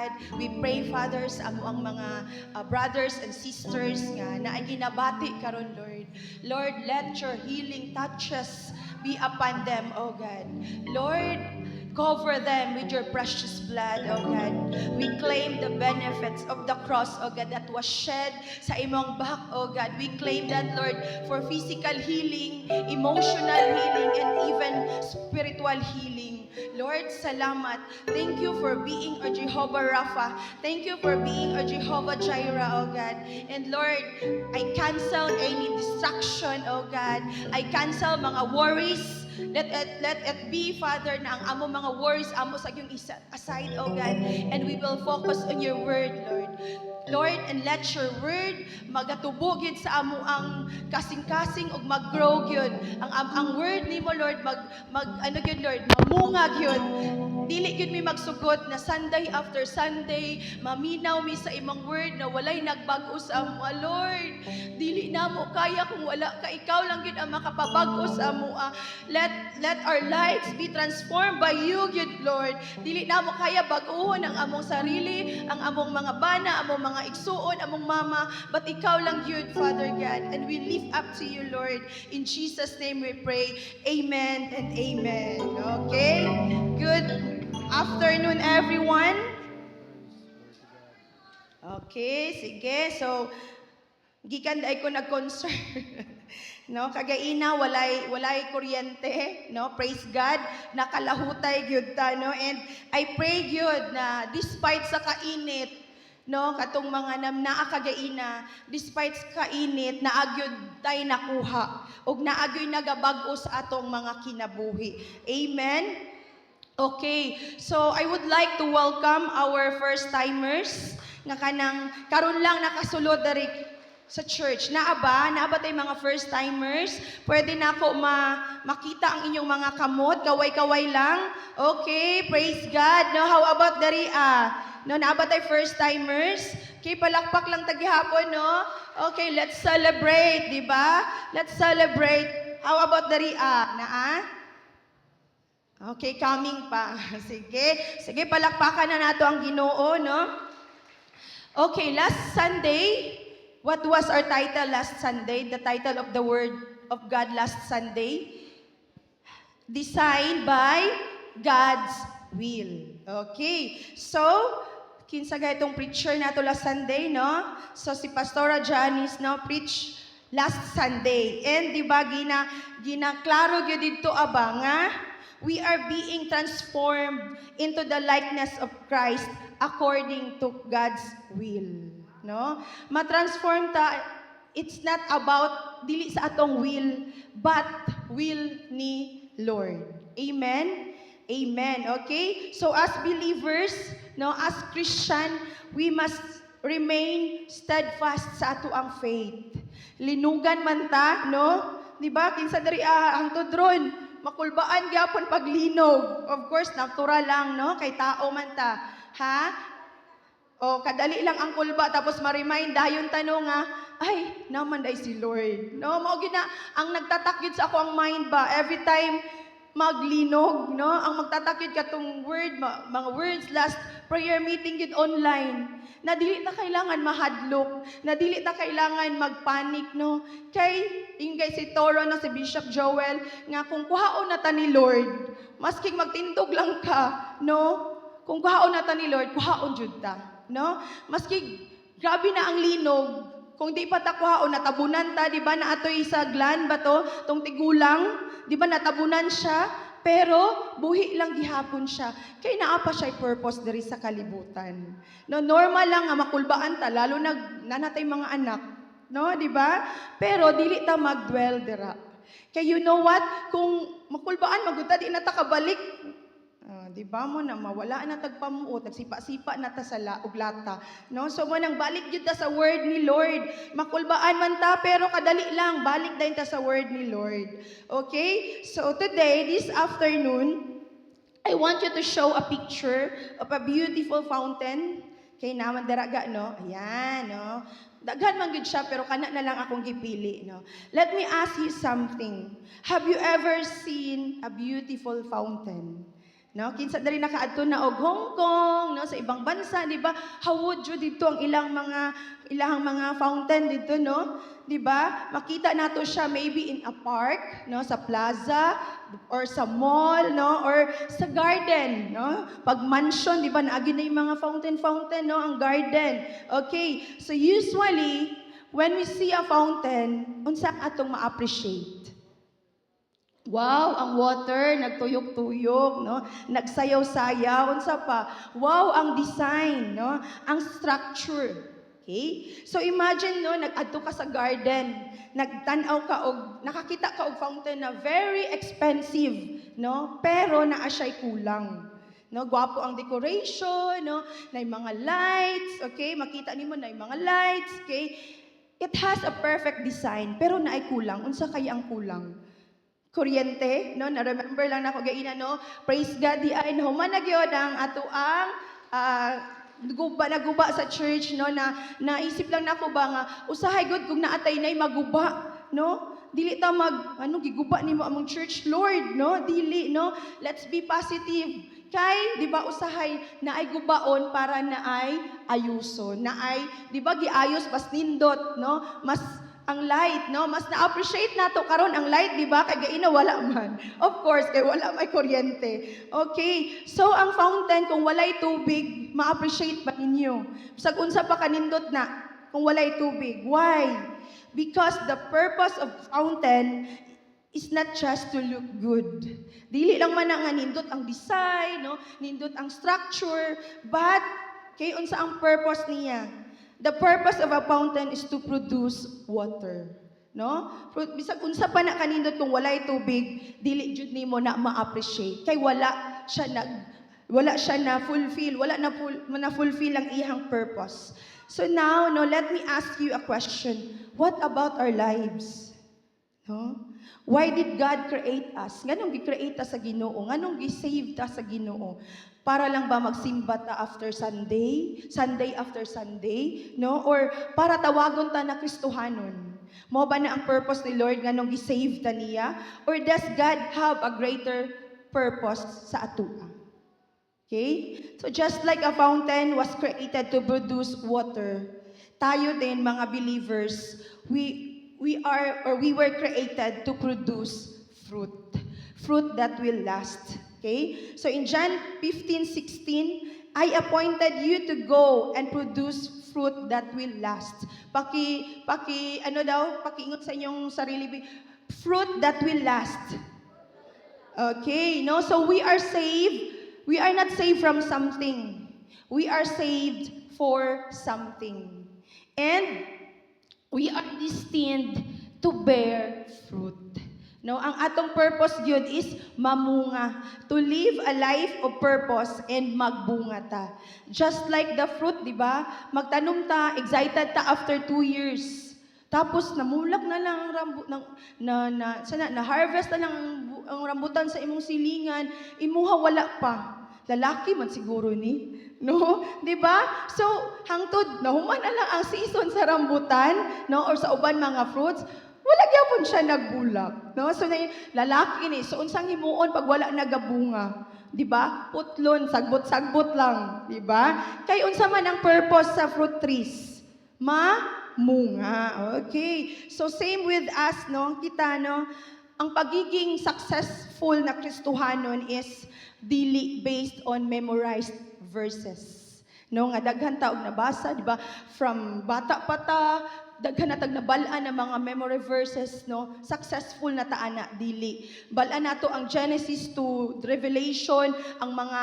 God. We pray, Father, sa amo ang mga brothers and sisters nga na ay ginabati karon, Lord. Lord, let your healing touches be upon them, oh God. Lord, cover them with your precious blood, oh God. We claim the benefits of the cross, oh God, that was shed sa imong back, oh God. We claim that, Lord, for physical healing, emotional healing, and even spiritual healing. Lord, salamat. Thank you for being a Jehovah Rapha. Thank you for being a Jehovah Jireh, oh God. And Lord, I cancel any distraction, oh God. I cancel mga worries. Let it be, Father, na ang amo mga worries amo sa iyong aside, oh God, and we will focus on your word, Lord. Lord, and let your word magatubo gyud sa amo ang kasing-kasing ug mag-grow gyud. Ang word nimo, Lord, ano gyud, Lord, mamunga gyud. Dili gyud mi magsugot na Sunday after Sunday, maminaw mi sa imong word na walay nagbag-o sa amo, Lord. Dili na mo kaya kung wala ka, ikaw lang gyud ang makapabag-o sa amo. Let our lives be transformed by you, good Lord. Dili na mo kaya bag-ohon ang among sarili, ang among mga bana, among mga igsuon, among mama, but ikaw lang good, Father God. And we lift up to you, Lord. In Jesus' name we pray. Amen and amen. Okay? Good afternoon, everyone. Okay, sige. So, gikan day ko nag-concern. No, kagaina walay kuryente, no? Praise God, nakalahutay gyud ta, no? And I pray gyud na despite sa kainit, no, katong mga naa kagaina, despite sa kainit, naagyud tay nakuha ug naagyoy nagabag-o sa atong mga kinabuhi. Amen. Okay, so I would like to welcome our first timers nga kanang karon lang nakasulod diri sa church. Naa ba tay mga first timers? Pwede na ako makita ang inyong mga kamot, kaway-kaway lang. Okay, praise God. No, how about dari no, naa ba tay first timers? Okay, palakpak lang tagihapon, no? Okay, let's celebrate, di ba? Let's celebrate. How about dari naa? Okay, coming pa. Sige, palakpakan na nato ang Ginoo, no? Okay, last Sunday, what was our title last Sunday? The title of the Word of God last Sunday? Designed by God's will. Okay. So, kinsa ga itong preacher nato last Sunday, no? So, si Pastora Janice, no, preach last Sunday. And di ba, ginaklaro gyud dito nga, we are being transformed into the likeness of Christ according to God's will. No? Ma-transform ta, it's not about dili sa atong will, but will ni Lord. Amen? Amen. Okay? So as believers, no, as Christian, we must remain steadfast sa ato ang faith. Linugan man ta, no? Di ba? Kinsa diri ang tudron, makulbaan gyapon paglinog. Of course, natural lang, no? Kay tao man ta. Ha? O, kadali lang ang kulba, tapos ma-remind dayon tanong nga, ay, naman day si Lord. No, mao gina ang nagtatakyod sa ako ang mind ba every time maglinog, no? Ang magtatakyod katong word, mga words last prayer meeting gid online. Na dili ta kailangan mahadlok, na dili ta kailangan magpanik, no? Kay ingay si Toro no, si Bishop Joel nga kung kuhaon na ta ni Lord, masking magtindog lang ka, no? Kung kuhaon na ta ni Lord, kuhaon jud ta. No? Maski grabe na ang linog, kung di pa ta kuhaon natabunan ta, di ba na atoy sa gland ba to, tong tigulang, di ba natabunan siya, pero buhi lang gihapon siya. Kay naa pa siya purpose diri sa kalibutan. No, normal lang nga makulbaan ta lalo nanatay mga anak, no, di ba? Pero dili ta magdwell dira. Kay you know what? Kung makulbaan magud di na ta kabalik. Di ba mo na mawala na tagpamuot, nagsipa-sipa na ta sa lata, no? So mo nang balik gyud ta sa word ni Lord. Makulbaan man ta pero kadali lang balik dayon ta sa word ni Lord. Okay? So today, this afternoon, I want you to show a picture of a beautiful fountain. Kay naman daraga, no? Ayan, no? Daghan man gud siya pero kana na lang akong gipili, no? Let me ask you something. Have you ever seen a beautiful fountain? No, kinsa dali nakaadto na og Hong Kong, no, sa ibang bansa, di ba? Hawod jud dito ang ilahang mga fountain dito, no? Di ba? Makita nato siya maybe in a park, no, sa plaza or sa mall, no, or sa garden, no? Pag mansion, di ba, naagi na yung mga fountain, no, ang garden. Okay, so usually when we see a fountain, unsa atong ma-appreciate? Wow, ang water, nagtuyok-tuyok, no? Nagsayaw-sayaw, unsa pa? Wow, ang design, no? Ang structure. Okay? So imagine, no, nag-adto ka sa garden, nagtanaw ka og nakakita ka og fountain na very expensive, no? Pero naa siya'y kulang. No, gwapo ang decoration, no? Nay mga lights, okay? Makita nimo nay mga lights, okay? It has a perfect design, pero naay kulang. Unsa kaya ang kulang? Kuryente, no? Na-remember lang nako gaina, no? Praise God, di ay human na gyud ang ato ang naguba sa church, no? Na naisip lang nako ba nga usahay gud kung naatay nay maguba, no? Dili ta giguba nimo among church, Lord, no? Dili, no? Let's be positive. Kay, di ba, usahay na ay gubaon para na ay ayuso. Na ay, di ba, giayos, mas nindot, no? Mas ang light, no? Mas na-appreciate nato karon ang light, di ba? Kay gaina wala man. Of course, kay wala may kuryente. Okay. So, ang fountain, kung walay tubig, ma-appreciate ba ninyo? Bisag unsa pa kanindot na kung walay tubig. Why? Because the purpose of fountain is not just to look good. Dili lang man nga nindot ang design, no? Nindot ang structure, but kay unsa ang purpose niya? The purpose of a fountain is to produce water, no? Bisag unsa pa na kanindot kung walay tubig, dili jud nimo na ma-appreciate kay wala siya na fulfill, wala na fulfill ang iyang purpose. So now, no, let me ask you a question. What about our lives? No? Why did God create us? Nganong gi-create ta sa Ginoo? Nganong gi-save ta sa Ginoo? Para lang ba magsimba ta after Sunday? Sunday after Sunday? No? Or para tawagon ta na Kristohanon? Mo ba na ang purpose ni Lord nganong gi-save ta niya? Or does God have a greater purpose sa atua? Okay? So just like a fountain was created to produce water, tayo din mga believers, we were created to produce fruit that will last. Okay? So in John 15:16, I appointed you to go and produce fruit that will last. Pakiingot sa inyong sarili, fruit that will last. Okay, no? So we are saved. We are not saved from something. We are saved for something. And we are destined to bear fruit. No, ang atong purpose gyud is mamunga, to live a life of purpose and magbunga ta. Just like the fruit, di ba? Magtanom ta, excited ta after 2 years. Tapos namulak na lang ang na harvest na lang ang rambutan sa imong silingan, imuha wala pa. Lalaki man siguro ni, no? 'Di ba? So, hangtod nahuman na lang ang season sa rambutan, no, or sa uban mga fruits, wala gyapon siya nagbulak, no? So lalaki ni, so unsang himuon pag wala nagabunga, 'di ba? Putlon, sagbot-sagbot lang, 'di ba? Kay unsa man ang purpose sa fruit trees? Mamunga. Okay. So same with us, no? Kita, no? Ang pagiging successful na Kristohanon is dili based on memorized verses. No, nga daghan ta og nabasa, di ba? From bata pa ta, daghan na tag nabalaan ng mga memory verses, no? Successful na ta ana dili. Balaan nato ang Genesis to Revelation, ang mga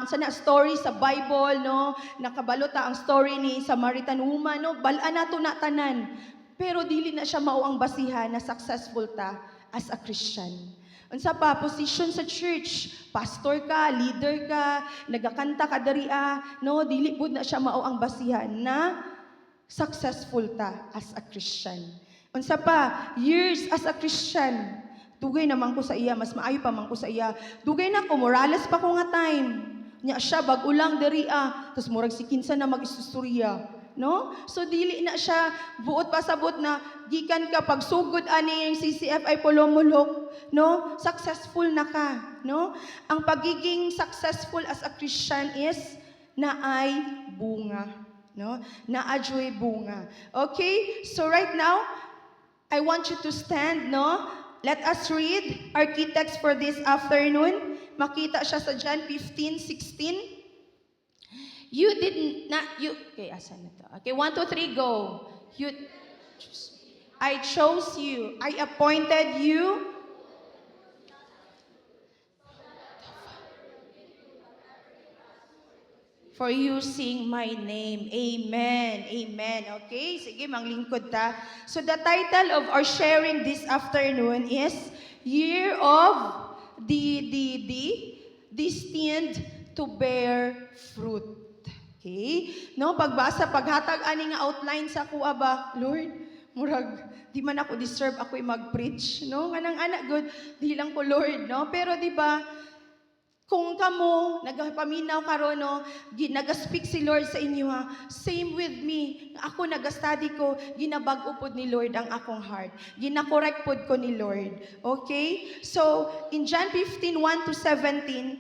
sana stories sa Bible, no? Nakabalo ta ang story ni Samaritan woman, no? Balaan nato na tanan. Pero dili na siya mao ang basihan na successful ta as a Christian. Unsa pa position sa church, pastor ka, leader ka, nagakanta ka dariya, no, dili pud na siya mao ang basihan na successful ta as a Christian. Unsa pa, years as a Christian, dugay naman ko sa iya, mas maayo pa man ko sa iya. Dugay na ko, Morales pa ko nga time. Nya siya bag-ulang dariya, tapos murag si kinsa na mag-isusturya. no? So dili na siya buot pasabot na gikan ka pagsugod ani yung CCFI Polomolok, no? Successful na ka, no? Ang pagiging successful as a Christian is naay bunga, no? Naadyoy bunga. Okay? So right now, I want you to stand, no? Let us read our key text for this afternoon. Makita siya sa John 15:16. You did not, okay, asan na to? Okay, 1, 2, 3, go. I chose you. I appointed you. For using my name. Amen. Amen. Okay, sige, manglingkod ta. So the title of our sharing this afternoon is Year of Destined to Bear Fruit. Okay? No, pagbasa, paghatag ani nga outline sa kuha ba, Lord, murag, di man ako deserve ako'y mag-preach, no? Kanang anak good, di lang ko Lord, no? Pero di ba, kung kamo, nagapaminaw karon no, naga-speak si Lord sa inyo ha, same with me, ako nagastudy ko, ginabag-o pod ni Lord ang akong heart. Ginakorek pod ko ni Lord. Okay? So, in John 15:1 to 17,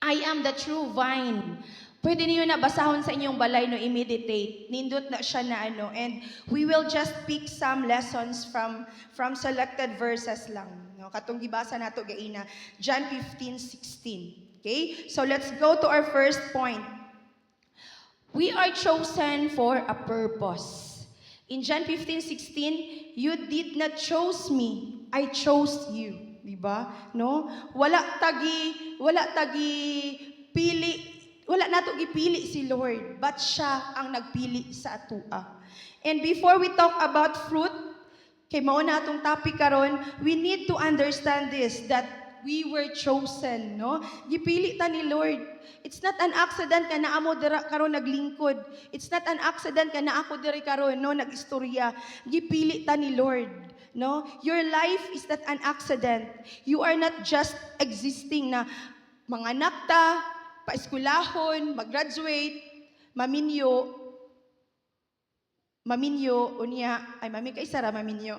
I am the true vine. Pwede niyo na basahon sa inyong balay no, i-meditate. Nindot na siya na ano, and we will just pick some lessons from selected verses lang. No, katong gibasa nato gaina, John 15:16. Okay? So let's go to our first point. We are chosen for a purpose. In John 15:16, you did not choose me, I chose you. Diba? No? Wala tagi pili, wala nato gipili si Lord, but siya ang nagpili sa atua. And before we talk about fruit, kay mao na atong topic karon, we need to understand this, that we were chosen, no? Gipili ta ni Lord. It's not an accident ka na amo dira karon naglingkod. It's not an accident ka na ako diri karon no nagistorya. Gipili ta ni Lord, no? Your life is not an accident. You are not just existing na manganak ta, paeskwelahon, mag-graduate, maminyo, unya, ay mami kay Sara, maminyo.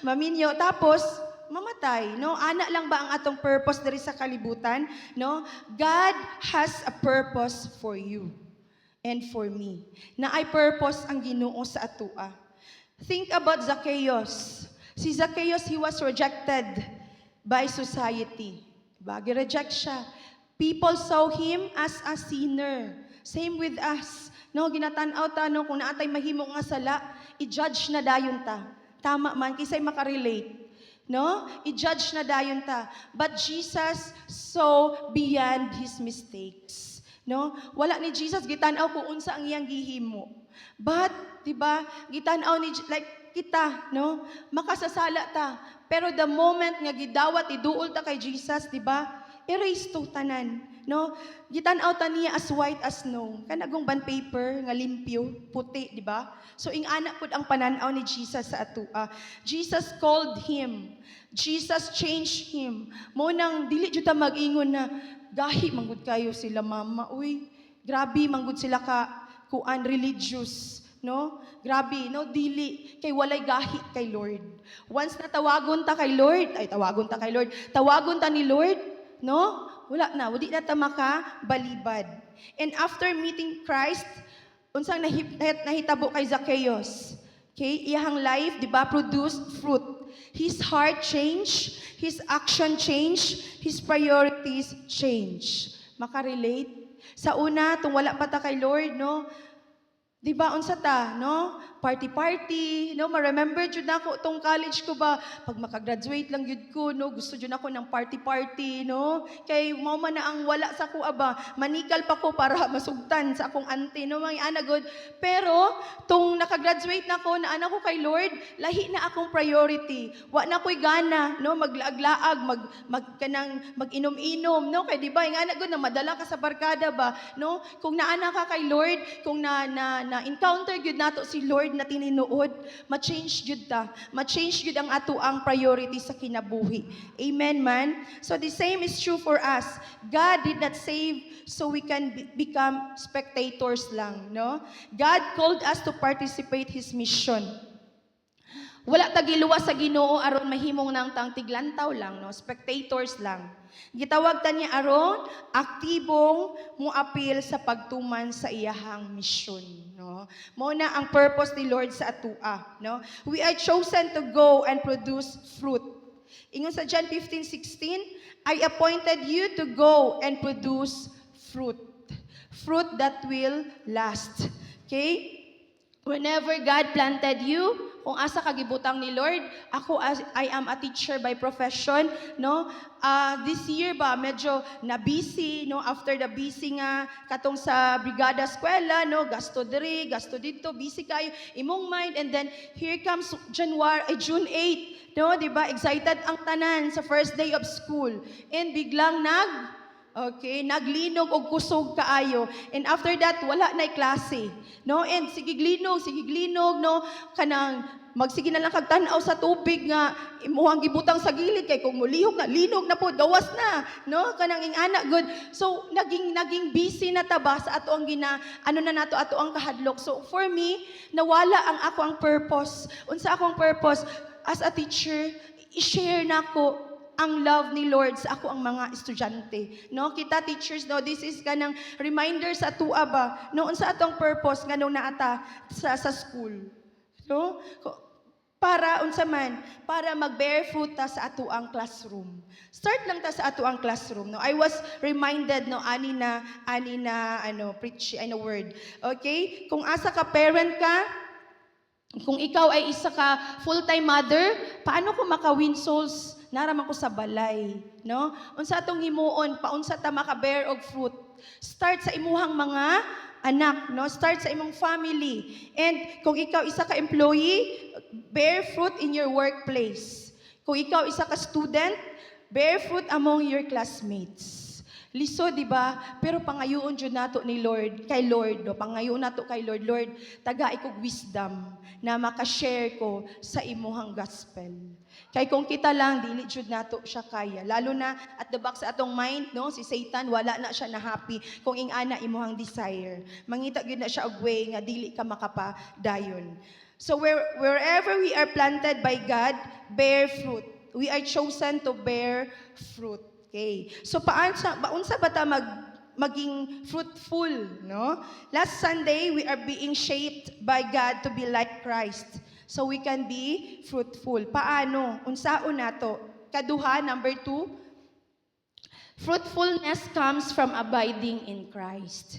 Maminyo, tapos, mamatay, no? Ana lang ba ang atong purpose diri sa kalibutan, no? God has a purpose for you and for me. Na ay purpose ang Ginoo sa atua. Think about Zacchaeus. Si Zacchaeus, he was rejected by society. Diba? Gi-reject siya. People saw him as a sinner. Same with us. No, ginatanaw ta no kung naatay mahimo nga sala, i-judge na dayon ta. Tama man kisay makarelate. No? I-judge na dayon ta. But Jesus saw beyond his mistakes. No? Wala ni Jesus gitanaw kung unsa ang iyang gihimo. But, 'di ba? Gitanaw ni like kita, no? Makasasala ta. Pero the moment nga gidawat iduol ta kay Jesus, 'di ba? Erase to tanan, no? Gitanaw ta niya as white as snow. Kanagong bond paper nga limpyo, puti, di ba? So ing ana pud ang pananaw ni Jesus sa atua. Jesus called him. Jesus changed him. Mo nang dili jud ta mag-ingon na gahi manggod kayo sila mama. Uy, grabe manggod sila ka kuan religious, no? Grabe, no? Dili kay walay gahi kay Lord. Once na tawagon ta kay Lord, tawagon ta ni Lord, no? Wala na, wala na ta makabalibad. And after meeting Christ, unsang nahitabo kay Zacchaeus? Okay, iyang life, di ba, produced fruit. His heart changed, his action changed, his priorities changed. Makarelate? Sa una, tung wala pa ta kay Lord, no? Di ba, unsa ta, no? Party, no? Ma-remember jud nako tong college ko ba, pag makagraduate lang jud ko, no? Gusto jud nako ng party, no? Kay mao man na ang wala sa ko aba, manikal pa ko para masugtan sa akong auntie, no? Mga anagod. Pero tong nakagraduate nako, na anak ko kay Lord, lahi na akong priority. Wa na ko'y gana, no? Maglaag-laag, mag-inom-inom, no? Kay di ba, yung anagod na madala ka sa barkada ba, no? Kung naana ka kay Lord, kung na-encounter gyud nato si Lord Lord na tininuod, ma-change jud ta. Ma-change jud ang ato ang priority sa kinabuhi. Amen man. So the same is true for us. God did not save so we can become spectators lang, no? God called us to participate His mission. Wala tagiluwas sa Ginoo aron mahimong nang tang tiglantaw lang, no? Spectators lang. Gitawag ta niya aron aktibong muapil sa pagtuman sa iyahang misyon, no? Mao na ang purpose ni Lord sa atua, no? We are chosen to go and produce fruit. Ingon sa John 15:16, I appointed you to go and produce fruit. Fruit that will last. Okay? Whenever God planted you, kung asa kagibutang ni Lord, I am a teacher by profession, no? This year ba medyo na busy, no? After the busy nga katong sa brigada eskwela, no? Gasto diri, gasto dito, busy kayo imong mind, and then here comes June 8, no? Di ba? Excited ang tanan sa first day of school. And biglang naglinog og kusog kaayo. And after that, wala na'y klase. No? And sige glinog, no? Kanang magsige na lang kag tan-aw sa tubig nga imuhang gibutang sa gilid kay kung mulihok na linog na po gawas na, no? Kanang ingana good. So naging busy na taba sa ato ang ato ang kahadlok. So for me, nawala ang ako ang purpose. Unsa akong purpose as a teacher, i-share nako ang love ni Lord sa ako ang mga estudyante. No, kita teachers, no, this is kanang reminder sa atua ba, no, unsa atong purpose nganong naata sa school. No? Para unsa man, para mag-bear fruit ta sa ato ang classroom. Start lang ta sa ato ang classroom, no. I was reminded, no, ani na preach word. Okay? Kung asa ka parent ka, kung ikaw ay isa ka full-time mother, paano ko maka-win souls? Naraman ko sa balay, no? Unsa atong himuon, paunsa ta maka-bear og fruit. Start sa imuhang mga anak, no? Start sa imong family. And kung ikaw isa ka employee, bear fruit in your workplace. Kung ikaw isa ka student, bear fruit among your classmates. Liso, di ba? Pero pangayoon jud nato ni Lord, kay Lord, no? Pangayoon nato kay Lord, Lord, taga ikog wisdom na maka-share ko sa imuhang gospel. Kay kung kita lang, dili jud nato siya kaya. Lalo na at the back sa atong mind, no, si Satan, wala na siya na happy kung ingana imuhang desire. Mangita gyud na siya og way nga dili ka makapadayon. So wherever we are planted by God, bear fruit. We are chosen to bear fruit. Okay. So paunsa ba ta maging fruitful, no? Last Sunday, we are being shaped by God to be like Christ. So we can be fruitful. Paano? Unsaon nato? Kaduha, number 2. Fruitfulness comes from abiding in Christ.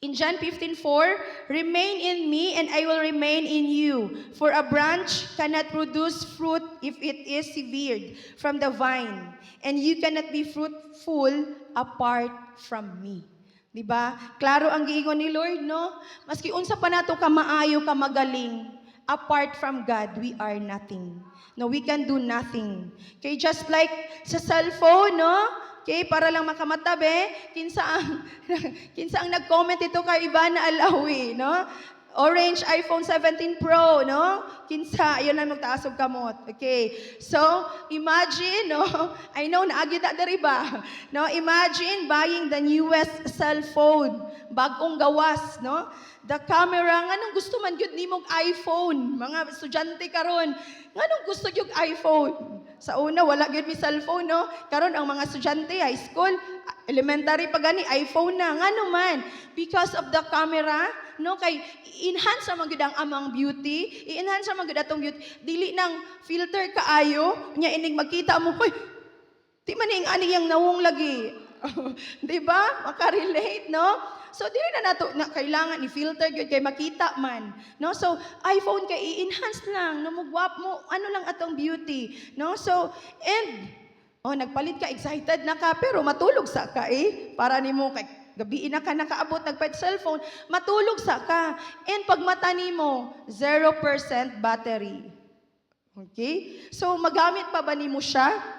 In John 15:4, remain in me and I will remain in you. For a branch cannot produce fruit if it is severed from the vine. And you cannot be fruitful apart from me. Diba? Klaro ang giingon ni Lord, no? Maski unsa pa nato ka maayo, ka magaling, apart from God, we are nothing. No, we can do nothing. Okay, just like sa cellphone, no? Okay, para lang makamatabi, kinsa ang nag-comment ito kay Ivana Alawi, no? Orange iPhone 17 Pro, no? Kinsa, ayun lang magtaas og kamot. Okay. So, imagine, no? I know naagid na diri ba? No, imagine buying the newest cell phone, bag-ong gawas, no? The camera, nganong gusto man gyud nimong iPhone, mga estudyante karon. Nganong gusto gyud iPhone? Sa una wala gyud mi cellphone, no? Karon ang mga estudyante high school, elementary pa gani iPhone na. Ngano man? Because of the camera, no, kay enhance man gyud ang amang beauty, i-enhance man gyud atong beauty. Dili nang filter kaayo, nya ining magkita mo, hoy, di man ning ani yang nawong lagi. Di ba? Maka-relate, no? So dili na nato na kailangan i-filter gyud kay makita man, no? So iPhone kay i-enhance lang, no, mugwap mo, ano lang atong beauty, no? So and nagpalit ka, excited na ka, pero matulog sa ka para nimo kay gabi na ka nakaabot nagpait cellphone, matulog sa ka. And pag mata nimo 0% battery. Okay? So magamit pa ba nimo siya?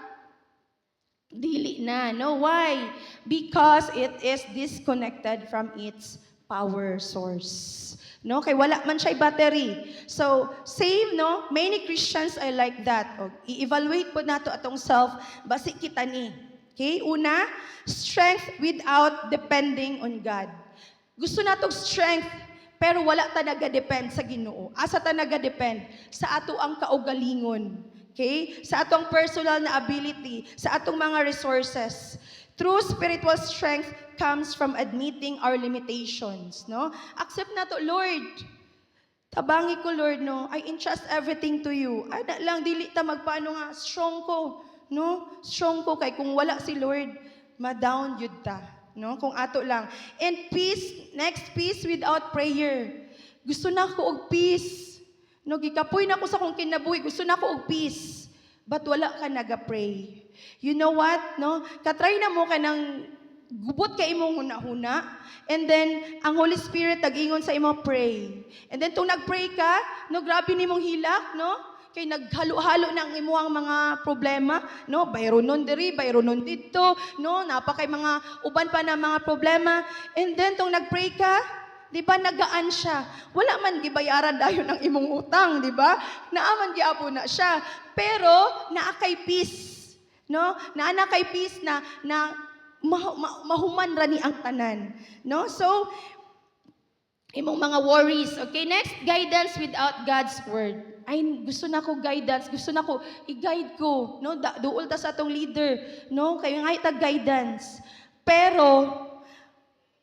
Dili na. No, why? Because it is disconnected from its power source. No, kay wala man siya battery. So, same, no? Many Christians are like that. O, i-evaluate po nato atong self, basi kita ni. Okay? Una, strength without depending on God. Gusto natong strength, pero wala ta naga-depend sa Ginoo. Asa ta naga-depend? Sa ato ang kaugalingon. Okay? Sa atong personal na ability, sa atong mga resources. True spiritual strength comes from admitting our limitations, no? Accept na to, Lord. Tabangi ko, Lord, no? I entrust everything to you. Ana lang, dili ta magpaano nga, strong ko, no? Strong ko, kay kung wala si Lord, ma-down yun ta, no? Kung ato lang. And peace, next, peace without prayer. Gusto na ko og peace. No, gikapoy na ko sa kong kinabuhi, gusto na ko og peace. But wala ka naga-pray. You know what, no? Katry na mo ka ng gubot ka imong huna-huna, and then ang Holy Spirit tag-ingon sa imo, pray. And then tung nag-pray ka, no, grabe nimong hilak, no? Kay naghalo-halo na ang imuhang mga problema, no? Bayronon diri, bayronon dito, no? Napakay mga uban pa na mga problema. And then tung nag-pray ka, di ba nagaan siya? Wala man gibayaran dayon ang imong utang, di ba? Naaman giapo na siya. Pero naakay peace, no? Naana kay peace na mahuman ra ni ang tanan, no? So imong mga worries. Okay, next, guidance without God's word. Ay, gusto na ko guidance, gusto na ko i-guide ko, no? Duol ta sa atong leader, no? Kayo nga ita guidance. Pero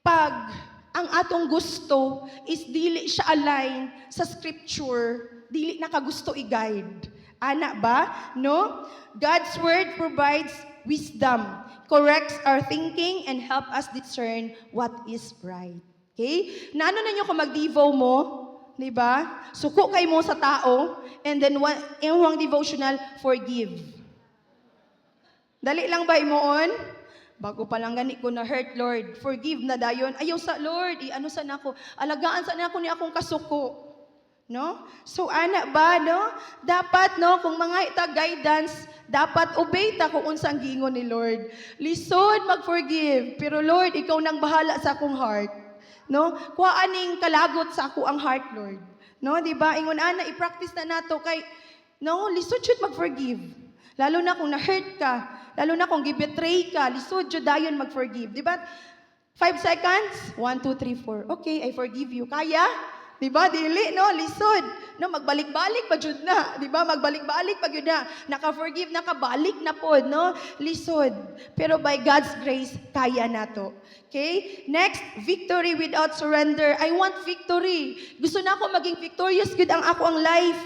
pag ang atong gusto is dili siya align sa scripture, dili na ka gusto i-guide. Ana ba? No? God's word provides wisdom, corrects our thinking, and help us discern what is right. Okay? Naano na nyo kung mag-devo mo? Diba? Suko kay mo sa tao, and then yung devotional, forgive. Dali lang ba imoon? Bago pa lang gani ko na hurt, Lord. Forgive na dayon. Ayaw sa Lord, ano sa nako? Alagaan sa nako ni akong kasuko. No? So ana ba, no? Dapat, no, kung mga ita guidance, dapat obey ta kung unsang gingon ni Lord. Lisod mag-forgive, pero Lord, ikaw nang bahala sa akong heart. No? Kuha aning kalagot sa ako ang heart, Lord. No, di ba? Ingon ana, i-practice na nato kay no, lisod jud mag-forgive. Lalo na kung na-hurt ka, lalo na kung gibetray ka, lisod jud dayon mag-forgive. Di ba? 5 seconds? 1, 2, 3, 4. Okay, I forgive you. Kaya? Diba? Dili, no? Lisod. No? Magbalik-balik pa jud na. Diba? Magbalik-balik pa jud na. Naka-forgive, nakabalik na po, no? Lisod. Pero by God's grace, kaya na to. Okay? Next, victory without surrender. I want victory. Gusto na ako maging victorious good ang ako ang life.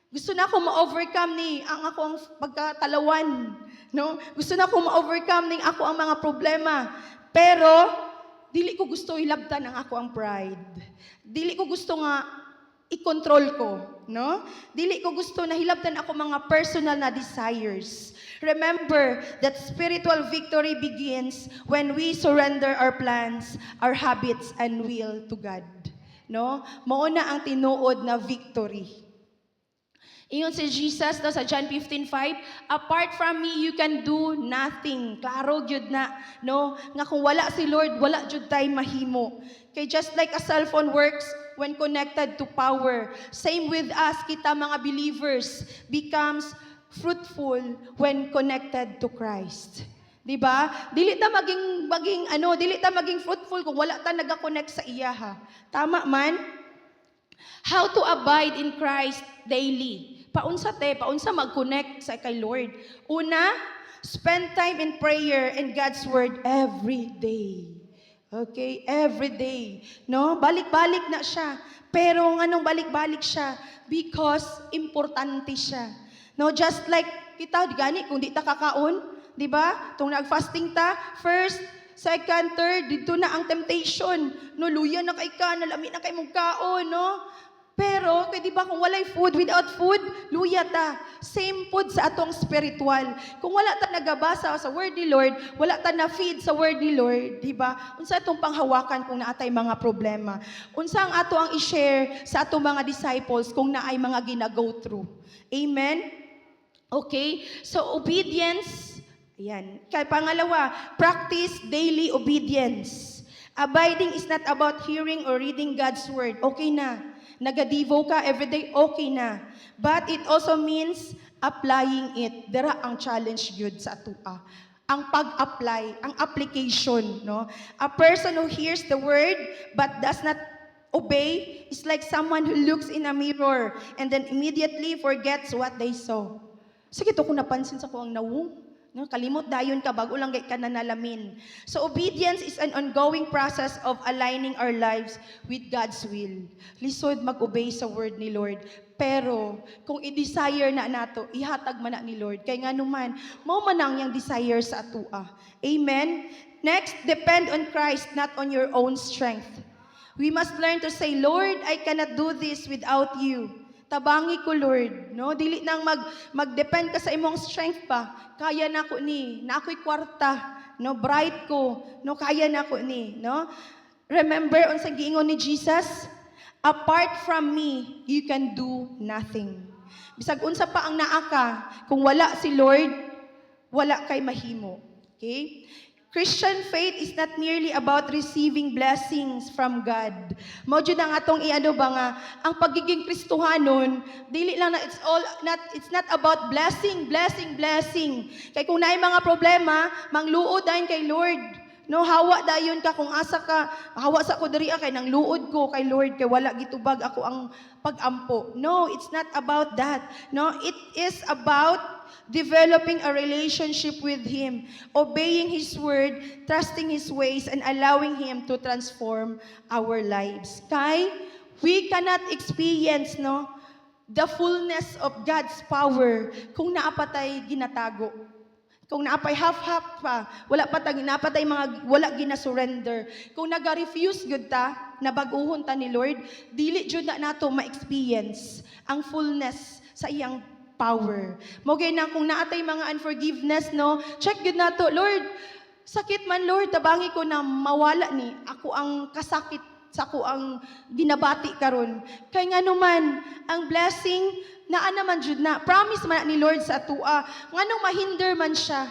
Gusto na ako ma-overcome ni ang ako ang pagkatalawan. No? Gusto na ako ma-overcome ni ako ang mga problema. Pero, dili ko gusto ilabtan ang ako ang pride. Dili ko gusto nga i-control ko, no? Dili ko gusto na hilabtan ako mga personal na desires. Remember that spiritual victory begins when we surrender our plans, our habits, and will to God. No? Mao na ang tinuod na victory. Ingon si Jesus no, sa John 15:5, apart from me, you can do nothing. Klaro, gyud na. No? Nga kung wala si Lord, wala gyud tay mahimo. Okay, just like a cell phone works when connected to power, same with us, kita mga believers, becomes fruitful when connected to Christ. Diba? Dili ta dili ta maging fruitful kung wala ta naga-connect sa iya ha. Tama man? How to abide in Christ daily. Paunsa mag-connect sa kay Lord. Una, spend time in prayer and God's word every day. Okay, every day. No? Balik-balik na siya. Pero anong balik-balik siya? Because importante siya. No, just like kita gani kung di ta kakaon, di ba? Tung nag-fasting ta, first, second, third, dito na ang temptation. No, luya na kay ka, nalami na kay mong kaon, no? Pero, di ba, kung walay food, without food, luya ta. Same food sa atong spiritual. Kung wala ta nagabasa sa word ni Lord, wala ta na feed sa word ni Lord, di ba? Unsa atong panghawakan kung naatay mga problema? Unsa ang ato ang i-share sa atong mga disciples kung naay mga gina-go through? Amen? Okay? So, obedience, ayan. Kaya pangalawa, practice daily obedience. Abiding is not about hearing or reading God's word. Okay na. Nagadivo ka everyday, okay na. But it also means applying it. Dira ang challenge yun sa atua. Ang pag-apply, ang application, no? A person who hears the word but does not obey is like someone who looks in a mirror and then immediately forgets what they saw. Sige, to kung napansin sa ko ang nawong. No, kalimot dayon ka bago lang ka nanalamin. So obedience is an ongoing process of aligning our lives with God's will. Lisod mag-obey sa word ni Lord. Pero kung i-desire na nato, ihatag man na ni Lord. Kay nga naman, mao man ang yang desire sa atua. Amen. Next, depend on Christ, not on your own strength. We must learn to say, Lord, I cannot do this without you. Tabangi ko, Lord, no? Dili nang mag-depend ka sa imong strength pa. Kaya na ko ni, na ako'y kwarta, no? Bright ko, no? Kaya na ko ni, no? Remember on sa giingon ni Jesus, apart from me, you can do nothing. Bisag unsa pa ang naa ka, kung wala si Lord, wala kay mahimo. Okay? Christian faith is not merely about receiving blessings from God. Mao jud ang atong iano ba nga ang pagiging Kristohanon, dili lang na it's not about blessing. Kay kung naay mga problema, mangluod dayon kay Lord. No, hawa dayon ka kung asa ka, hawa sa ko diri kay nang luod ko kay Lord kay wala gitubag ako ang pag-ampo. No, it's not about that. No, it is about developing a relationship with Him, obeying His word, trusting His ways, and allowing Him to transform our lives. Kay, we cannot experience, no, the fullness of God's power kung naapatay ginatago. Kung naapay half-half pa, wala napatay mga, wala gina-surrender. Kung naga-refuse gud ta, nabaguhon ta ni Lord, dili jud na nato ma-experience ang fullness sa iyang power. Mogay na kung naatay mga unforgiveness, no? Check yun na to. Lord, sakit man, Lord, tabangi ko na mawala ni. Ako ang kasakit sa ako ang ginabati karon. Kay nga naman, ang blessing, naa naman jud na. Promise man ni Lord sa atua. Nganong mahinder man siya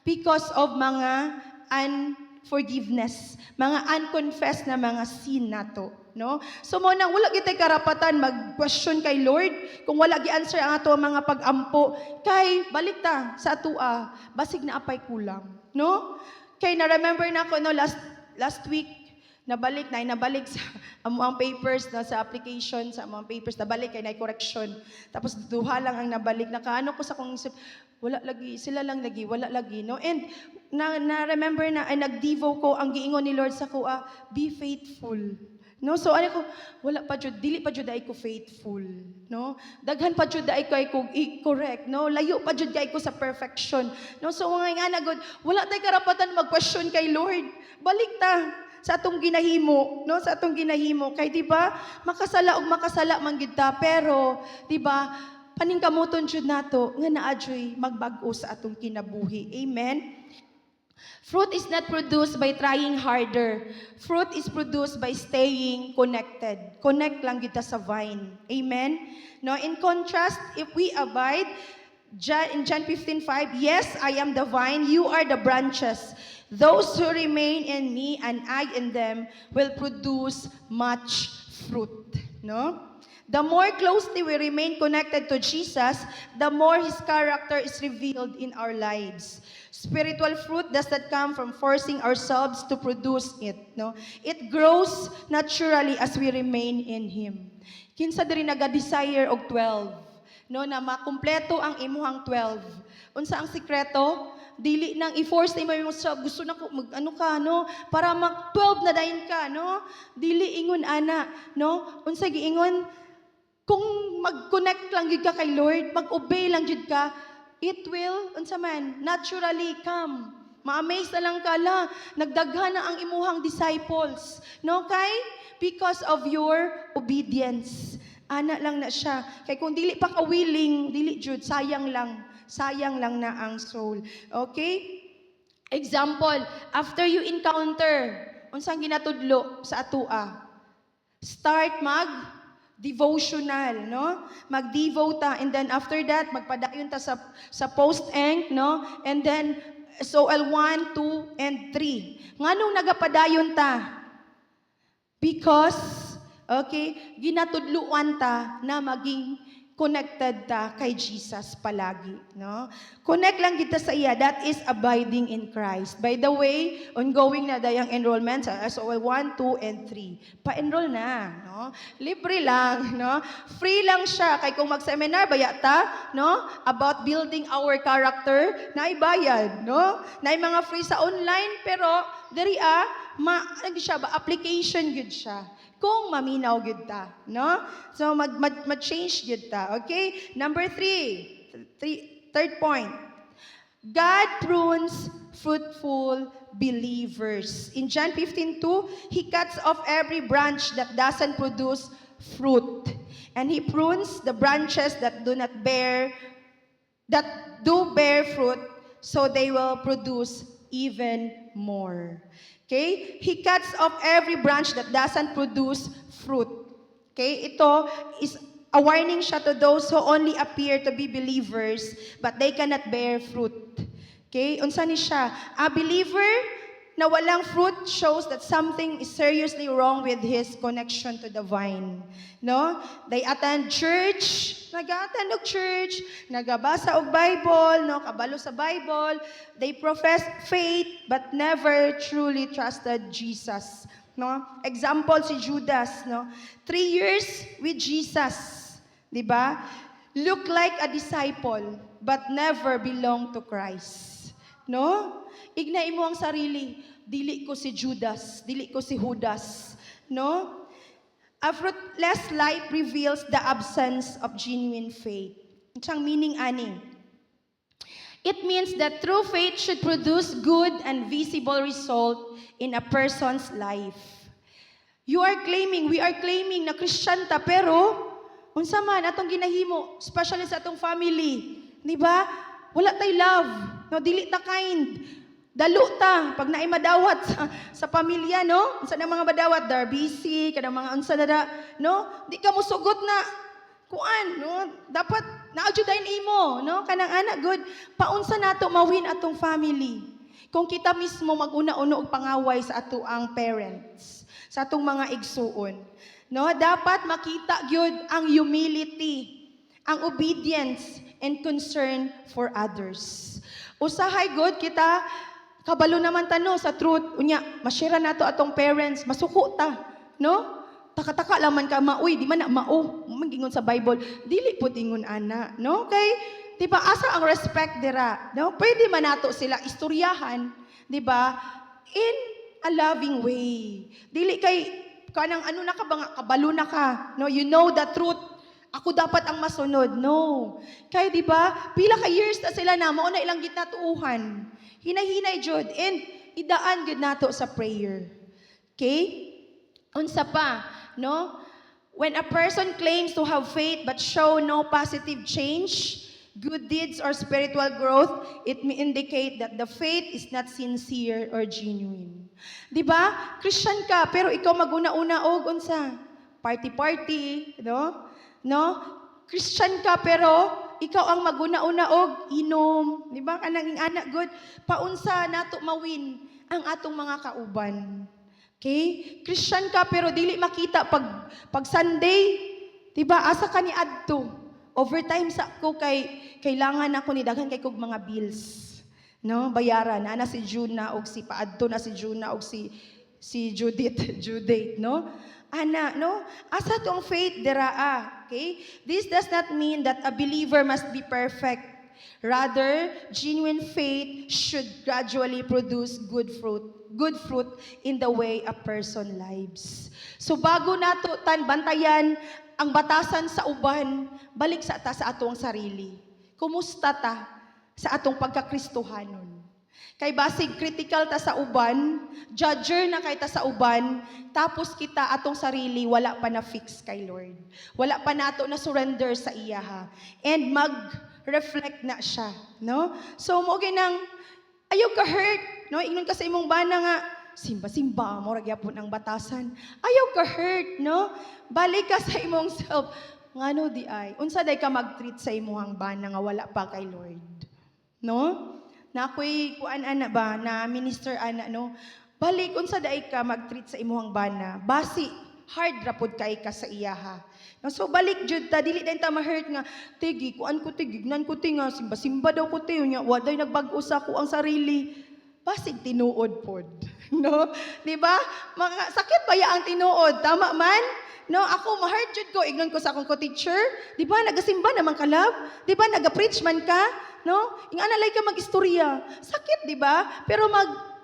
because of mga unforgiveness, mga unconfessed na mga sin nato. No? So mo nang wala gitay karapatan mag-question kay Lord kung wala gi-answer ang ato mga pag-ampo kay balik ta sa atua basig na apay kulang, no? Kay na remember na ko no last week nabalik sa ang papers na sa application sa mga papers nabalik kay na correction tapos duha lang ang nabalik nakaano ko sa kong isip wala lagi sila lang lagi wala lagi no and na remember na ay nagdivo ko ang giingon ni Lord sa ko be faithful. No, so ano ko, wala pa jud, dili pa jud ay ko faithful, no? Daghan pa jud ay ko correct, no? Layo pa jud kay ko sa perfection. No, so nga nagod, wala tay karapatan mag-question kay Lord. Balik ta sa atong ginahimo, no? Sa atong ginahimo kay di ba? Makasala man gid ta, pero di ba? Paningkamuton jud nato nga naa joy magbag-o sa atong kinabuhi. Amen. Fruit is not produced by trying harder. Fruit is produced by staying connected. Connect lang kita sa vine. Amen? No, in contrast, if we abide, in John 15:5, yes, I am the vine, you are the branches. Those who remain in me and I in them will produce much fruit. No? The more closely we remain connected to Jesus, the more His character is revealed in our lives. Spiritual fruit does not come from forcing ourselves to produce it. No? It grows naturally as we remain in Him. Kinsa diri naga-desire og 12, no, na makumpleto ang imuhang 12. Unsa ang sikreto? Dili nang i-force na imong self gusto na ko mag-ano ka no para mag 12 na dayon ka no. Dili ingon ana no. Unsa giingon? Kung mag-connect lang jud ka kay Lord, mag-obey lang jud ka, it will, unsa man, naturally come. Ma-amaze na lang ka, nagdaghan na ang imuhang disciples. No, kay? Because of your obedience. Ana lang na siya. Kay kung dili pa ka willing, dili jud, sayang lang na ang soul. Okay? Example, after you encounter, unsang ginatudlo sa atua? Start devotional, no? Mag-devote ta, and then after that, magpadayon ta sa post-eng, no? And then, SOL 1, 2, and 3. Nganong nagapadayon ta? Because, okay, ginatudluan ta na maging connected ta kay Jesus palagi, no? Connect lang kita sa iya, that is abiding in Christ. By the way, ongoing na dayang enrollment sa SOL 1, 2, and 3. Pa-enroll na, no? Libre lang, no? Free lang siya, kay kung mag-seminar, bayata, no? About building our character, naibayad, no? Naay mga free sa online, pero diri ano siya ba, application gud siya. Kung maminaw gud ta, no? So mag-change gud ta, okay? Number 3, third point. God prunes fruitful believers. In John 15:2, He cuts off every branch that doesn't produce fruit, and He prunes the branches that do bear fruit, so they will produce even more. Okay? He cuts off every branch that doesn't produce fruit. Okay? Ito is a warning siya to those who only appear to be believers, but they cannot bear fruit. Okay? Unsa ni siya? A believer na walang fruit shows that something is seriously wrong with his connection to the vine. No? They attend church, nag-attend og church, nagabasa og Bible, no, kabalo sa Bible. They profess faith but never truly trusted Jesus. No? Example si Judas, no? 3 years with Jesus, di ba? Look like a disciple but never belong to Christ. No? Ignay mo ang sarili. Dili ko si Judas, dili ko si Judas. No? A fruitless life reveals the absence of genuine faith. Ang meaning ani. It means that true faith should produce good and visible result in a person's life. We are claiming na Christian ta, pero unsa man atong ginahimo, especially sa atong family, di ba? Wala tay love, no, dili ta kind. Dalo ta pag naay madawat sa pamilya, no? Unsa na mga madawat, they're busy, kada mga unsa na no? Di ka mo sugot na kuan, no? Dapat na-adjudayin imo, no? Kanang anak good, paunsa nato mawin atong family. Kung kita mismo maguna-uno og pangaway sa ato ang parents, sa atong mga igsuon, no? Dapat makita gyud ang humility, ang obedience and concern for others. Usahay good kita kabalo naman tano sa truth, unya, masyera nato atong parents, masuko ta, no? Taka-taka laman ka mauy, di man na mao, mangingon sa Bible, dili po tingon ana, no? Kay, di ba, asa ang respect dira, no? Pwede man nato sila istoryahan, di ba? In a loving way. Dili kay, kanang ano na ka ba nga, kabalo na ka, no? You know the truth, ako dapat ang masunod. No. Kay di ba, pila ka years na sila na, mao na ilang gitnatuuhan. Hinay-hinay jud and idaan gud nato sa prayer. Okay? Unsa pa, no? When a person claims to have faith but show no positive change, good deeds or spiritual growth, it may indicate that the faith is not sincere or genuine. Di ba? Christian ka pero ikaw maguna-una og unsa? Party-party, no? No? Christian ka pero ikaw ang maguna-una og inom, di ba? Kanang anak good, paunsa nato mawin ang atong mga kauban. Okay? Christian ka pero dili makita pag Sunday, di ba? Asa ka ni adto? Overtime sa ko kailangan ako ni daghan kay kog mga bills. No? Bayaran ana si Juna og si paadto na si Juna og si Judith, no? Ana, no? Asa to ang faith dira, okay? This does not mean that a believer must be perfect. Rather, genuine faith should gradually produce good fruit in the way a person lives. So bago nato bantayan ang batasan sa uban, balik sa atong sarili. Kumusta ta sa atong pagkakristohanon? Kay basig critical ta sa uban, judger na kay ta sa uban, tapos kita atong sarili wala pa na fix kay Lord. Wala pa nato na surrender sa iya ha. And mag-reflect na siya, no? So mo ginang ayaw ka hurt, no? Ingnon ka sa imong bana nga simba mo ra gyapon ang batasan. Ayaw ka hurt, no? Balik ka sa imong self. Ngano di ay? Unsa day ka mag-treat sa imong bana nga wala pa kay Lord? No? Na ako'y kuan ana ba, na minister ana, no? Balik, unsa daay ka mag-treat sa imuhang bana. Basi, hard rapod kay ka sa iyaha. No, so balik jud ta, dili din ta ma-hurt nga, tigi, kuan ko tigignan ko nga, simba-simba daw ko nya, waday nagbag-o sa ko ang sarili. Basig tinuod pod. No? Di ba? Sakit ba ya ang tinuod? Tama man? No, ako ma-hurt jud ko, ignon ko sa akong ko-teacher. Di ba? Nagasimba naman ka, love? Di ba? Naga-preach man ka? No? Inganalay ka mag-istorya. Sakit, di ba? Pero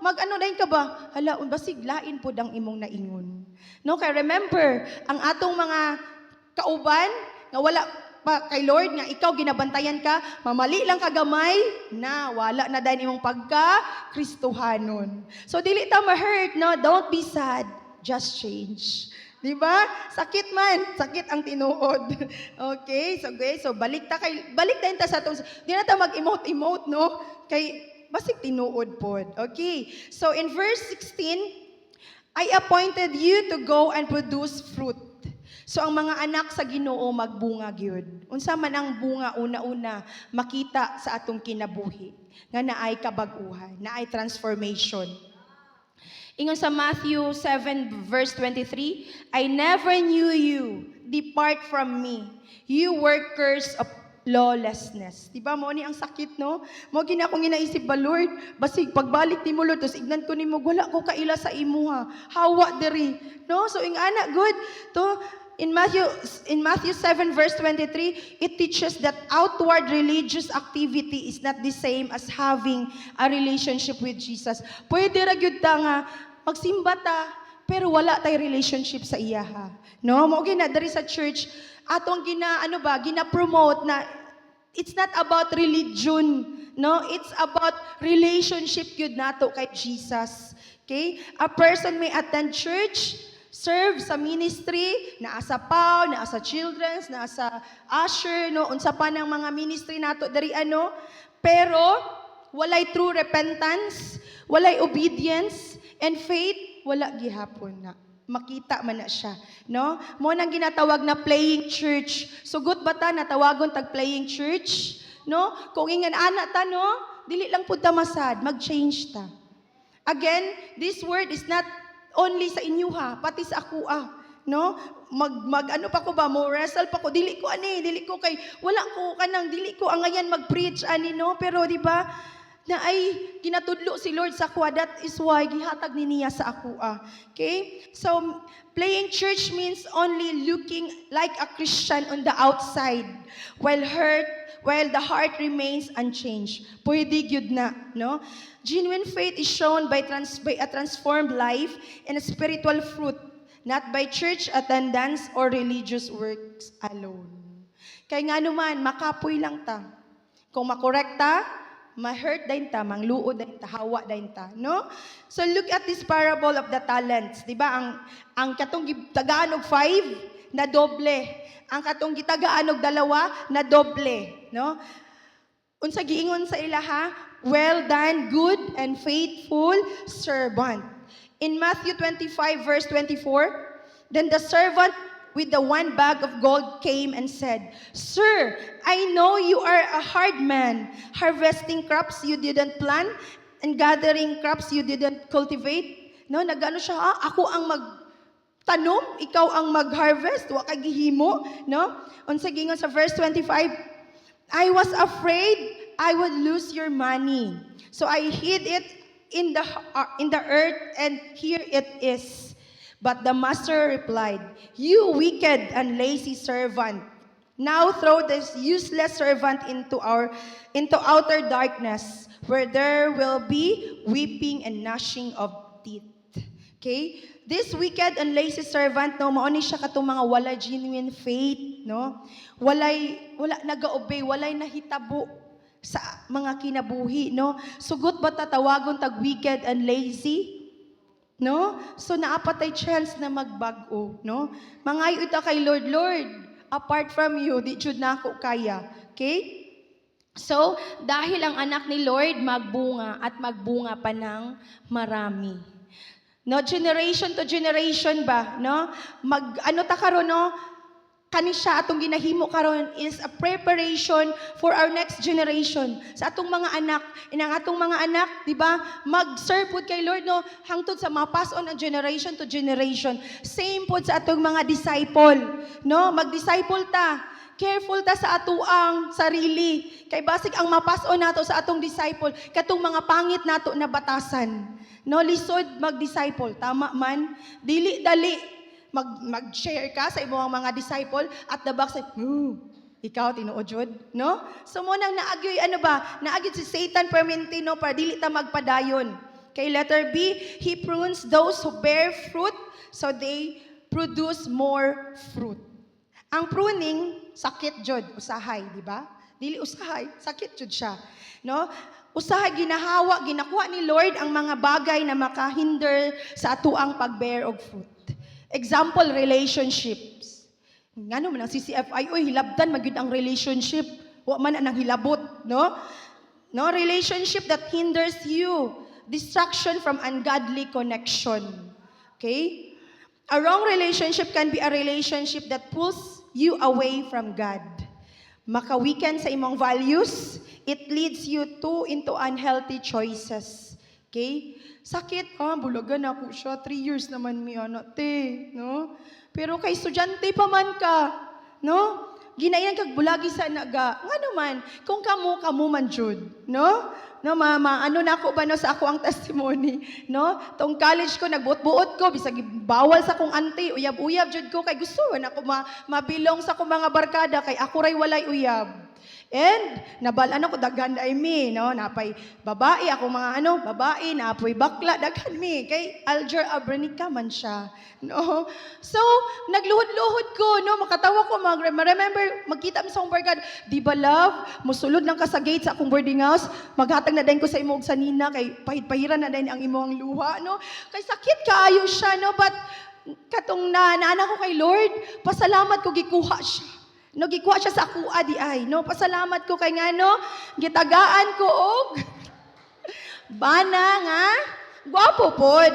mag-ano dahin ka ba? Hala, basig lain pod ang imong naingon. No, kay remember, ang atong mga kauban nga wala pa kay Lord nga ikaw ginabantayan ka, mamali lang kagamay na wala na dahil imong pagka-Kristohanon. So dili ta ma-hurt, no? Don't be sad, just change. Di ba? Sakit man, sakit ang tinuod. Okay, so balik tayo ta sa atong, di na ta mag-emote, no? Kay basig tinuod pod. Okay, so in verse 16, I appointed you to go and produce fruit. So ang mga anak sa Ginoo magbunga gyud. Unsa man ang bunga una-una makita sa atong kinabuhi nga naay kabag-uhan, naay transformation. Ingon sa Matthew 7 verse 23, I never knew you, depart from me, you workers of lawlessness. Diba mo ni ang sakit, no? Mo gina akong ginaisip ba, Lord, basig pagbalik ni mo, Lord, tos ignan ko nimo, wala ko kaila sa imuha. Hawa diri, no? So ingana good to in Matthew 7 verse 23, it teaches that outward religious activity is not the same as having a relationship with Jesus. Pwede ra gyud ta nga magsimba ta, pero wala tay relationship sa iyaha. No, mo gina diri sa church atong gina-promote na it's not about religion, no? It's about relationship gyud nato kay Jesus. Okay? A person may attend church, serve sa ministry, naa sa PAW, naa sa children's, naa sa usher, no, unsa pa ng mga ministry nato dari pero walay true repentance, walay obedience and faith, wala gihapon na. Makita man na siya, no? Mo nang ginatawag na playing church. Sugot ba ta natawagon tag playing church, no? Kung ingan ana ta, no, dili lang pud ta masad, mag-change ta. Again, this word is not only sa inyo pati sa ako no? Ano pa ko ba, mo wrestle pa ko, dili ko kay, wala ko kanang, dili ko ang ngayon mag-preach, no? Pero di ba, na ay ginatudlo si Lord sa ako, that is why gihatag ni niya sa ako Okay? So, playing church means only looking like a Christian on the outside, while the heart remains unchanged. Pwede gyud na, no? Genuine faith is shown by a transformed life and a spiritual fruit, not by church attendance or religious works alone. Kaya nga naman, makapoy lang ta. Kung makorek ta, ma-hurt din ta, mangluod din ta, hawa din ta, no? So look at this parable of the talents. Diba? Ang katong gitagaan og 5 na doble. Ang katong gitagaan og 2 na doble, no? Unsa giingon sa ilaha? Well done, good and faithful servant. In Matthew 25 verse 24, then the servant with the 1 bag of gold came and said, Sir, I know you are a hard man, harvesting crops you didn't plant and gathering crops you didn't cultivate. No, nagano siya, ako ang magtanom, ikaw ang mag-harvest, wa kay gihimo, no? Unsa gingon sa verse 25, I was afraid I would lose your money. So I hid it in the earth, and here it is. But the master replied, You wicked and lazy servant, now throw this useless servant into outer darkness, where there will be weeping and gnashing of teeth. Okay? This wicked and lazy servant, no, mao ni siya katong mga wala genuine faith, no? Wala naga-obey, walay nahitabo sa mga kinabuhi, no? Sugot ba tatawagon tag wicked and lazy? No? So naapatay chance na magbago, no? Mangayo ta kay Lord, apart from you, di jud nako kaya. Okay? So, dahil ang anak ni Lord magbunga at magbunga pa ng marami. No, generation to generation ba, no? Ano ta karon, no? kani siya atong ginahimo karon is a preparation for our next generation. Sa atong mga anak, inang atong mga anak, di ba, mag-serve pod kay Lord, no, hangtod sa mapass on ang generation to generation. Same pod sa atong mga disciple, no, mag-disciple ta. Careful ta sa atuang sarili. Kay basig ang mapass on nato sa atong disciple, katong mga pangit nato na batasan. No, lisod mag-disciple, tama man, dili dali mag-share ka sa imong mga disciple at the back say, ikaw tinuod jud, no? So mo nang naagyoy naagyoy si Satan permentino para dili ta magpadayon. Kay letter B, he prunes those who bear fruit so they produce more fruit. Ang pruning sakit jud, usahay, di ba? Dili usahay, sakit jud siya, no? Usahay ginakuha ni Lord ang mga bagay na makahinder sa atuang pagbear og fruit. Example, relationships. Ngano man ang CCFI, hilabtan magyud ang relationship. Wa man anang hilabot, no? No, relationship that hinders you. Distraction from ungodly connection. Okay? A wrong relationship can be a relationship that pulls you away from God. Makaweaken sa imong values, it leads you into unhealthy choices. Okay? Sakit, bulagan ako siya. 3 years naman mi anak, no? Pero kay estudyante pa man ka, no? Ginayan kag bulagi sa naga. Nga naman, kung kamo man jud, no? No, mama, ano na ako ba no sa ako ang testimony, no? Tong college ko, nagbuot-buot ko, bisag bawal sa kong auntie, uyab-uyab jud ko, kay gusto na ako mabilong sa kong mga barkada, kay ako ray walay uyab. And nabalaan ako daghan ay mi, no, napay babae ako mga babae, napoy bakla daghan mi kay Alger Abrenica man siya, no. So nagluhod-luhod ko, no, makatawa ko remember magkita mi sa akong barkada, di ba love, musulod lang ka sa gate sa akong boarding house, maghatag na dayon ko sa imong sanina kay pahid-pahiran na dayon ang imong luha, no. Kay sakit kaayo siya, no, but katong naana ko kay Lord, pasalamat ko gikuha siya. No, gikuha siya sa akua di ay. No, pasalamat ko kay ngano, gitagaan ko og bana nga gwapo pod.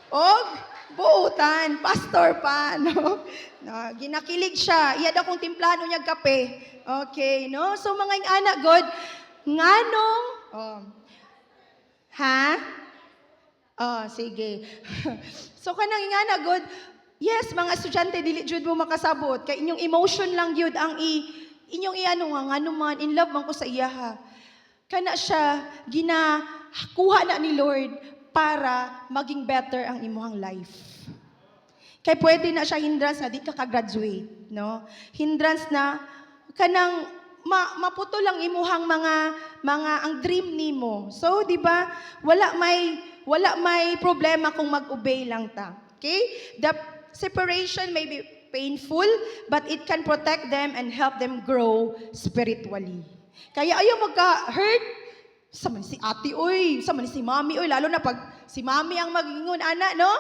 Og buutan, pastor pa, no. No, ginakilig siya. Iya daw kong timplano niya kape. Okay, no. So mga anak god, nganong sige. So kanang ingana god, yes, mga estudyante, dili jud mo makasabot. Kay inyong emotion lang yun ang inyong nga man, in love man ko sa iya ha. Kana siya, ginakuha na ni Lord para maging better ang imuhang life. Kay pwede na siya hindrance na di ka ka-graduate, no? Hindrance na kanang maputo lang imuhang mga ang dream nimo. So, di ba, wala may problema kung mag-obey lang ta. Okay? The separation may be painful, but it can protect them and help them grow spiritually. Kaya ayaw magka-hurt. Sa man si ate, sa man si mami, lalo na pag si mami ang magingon, ana, no?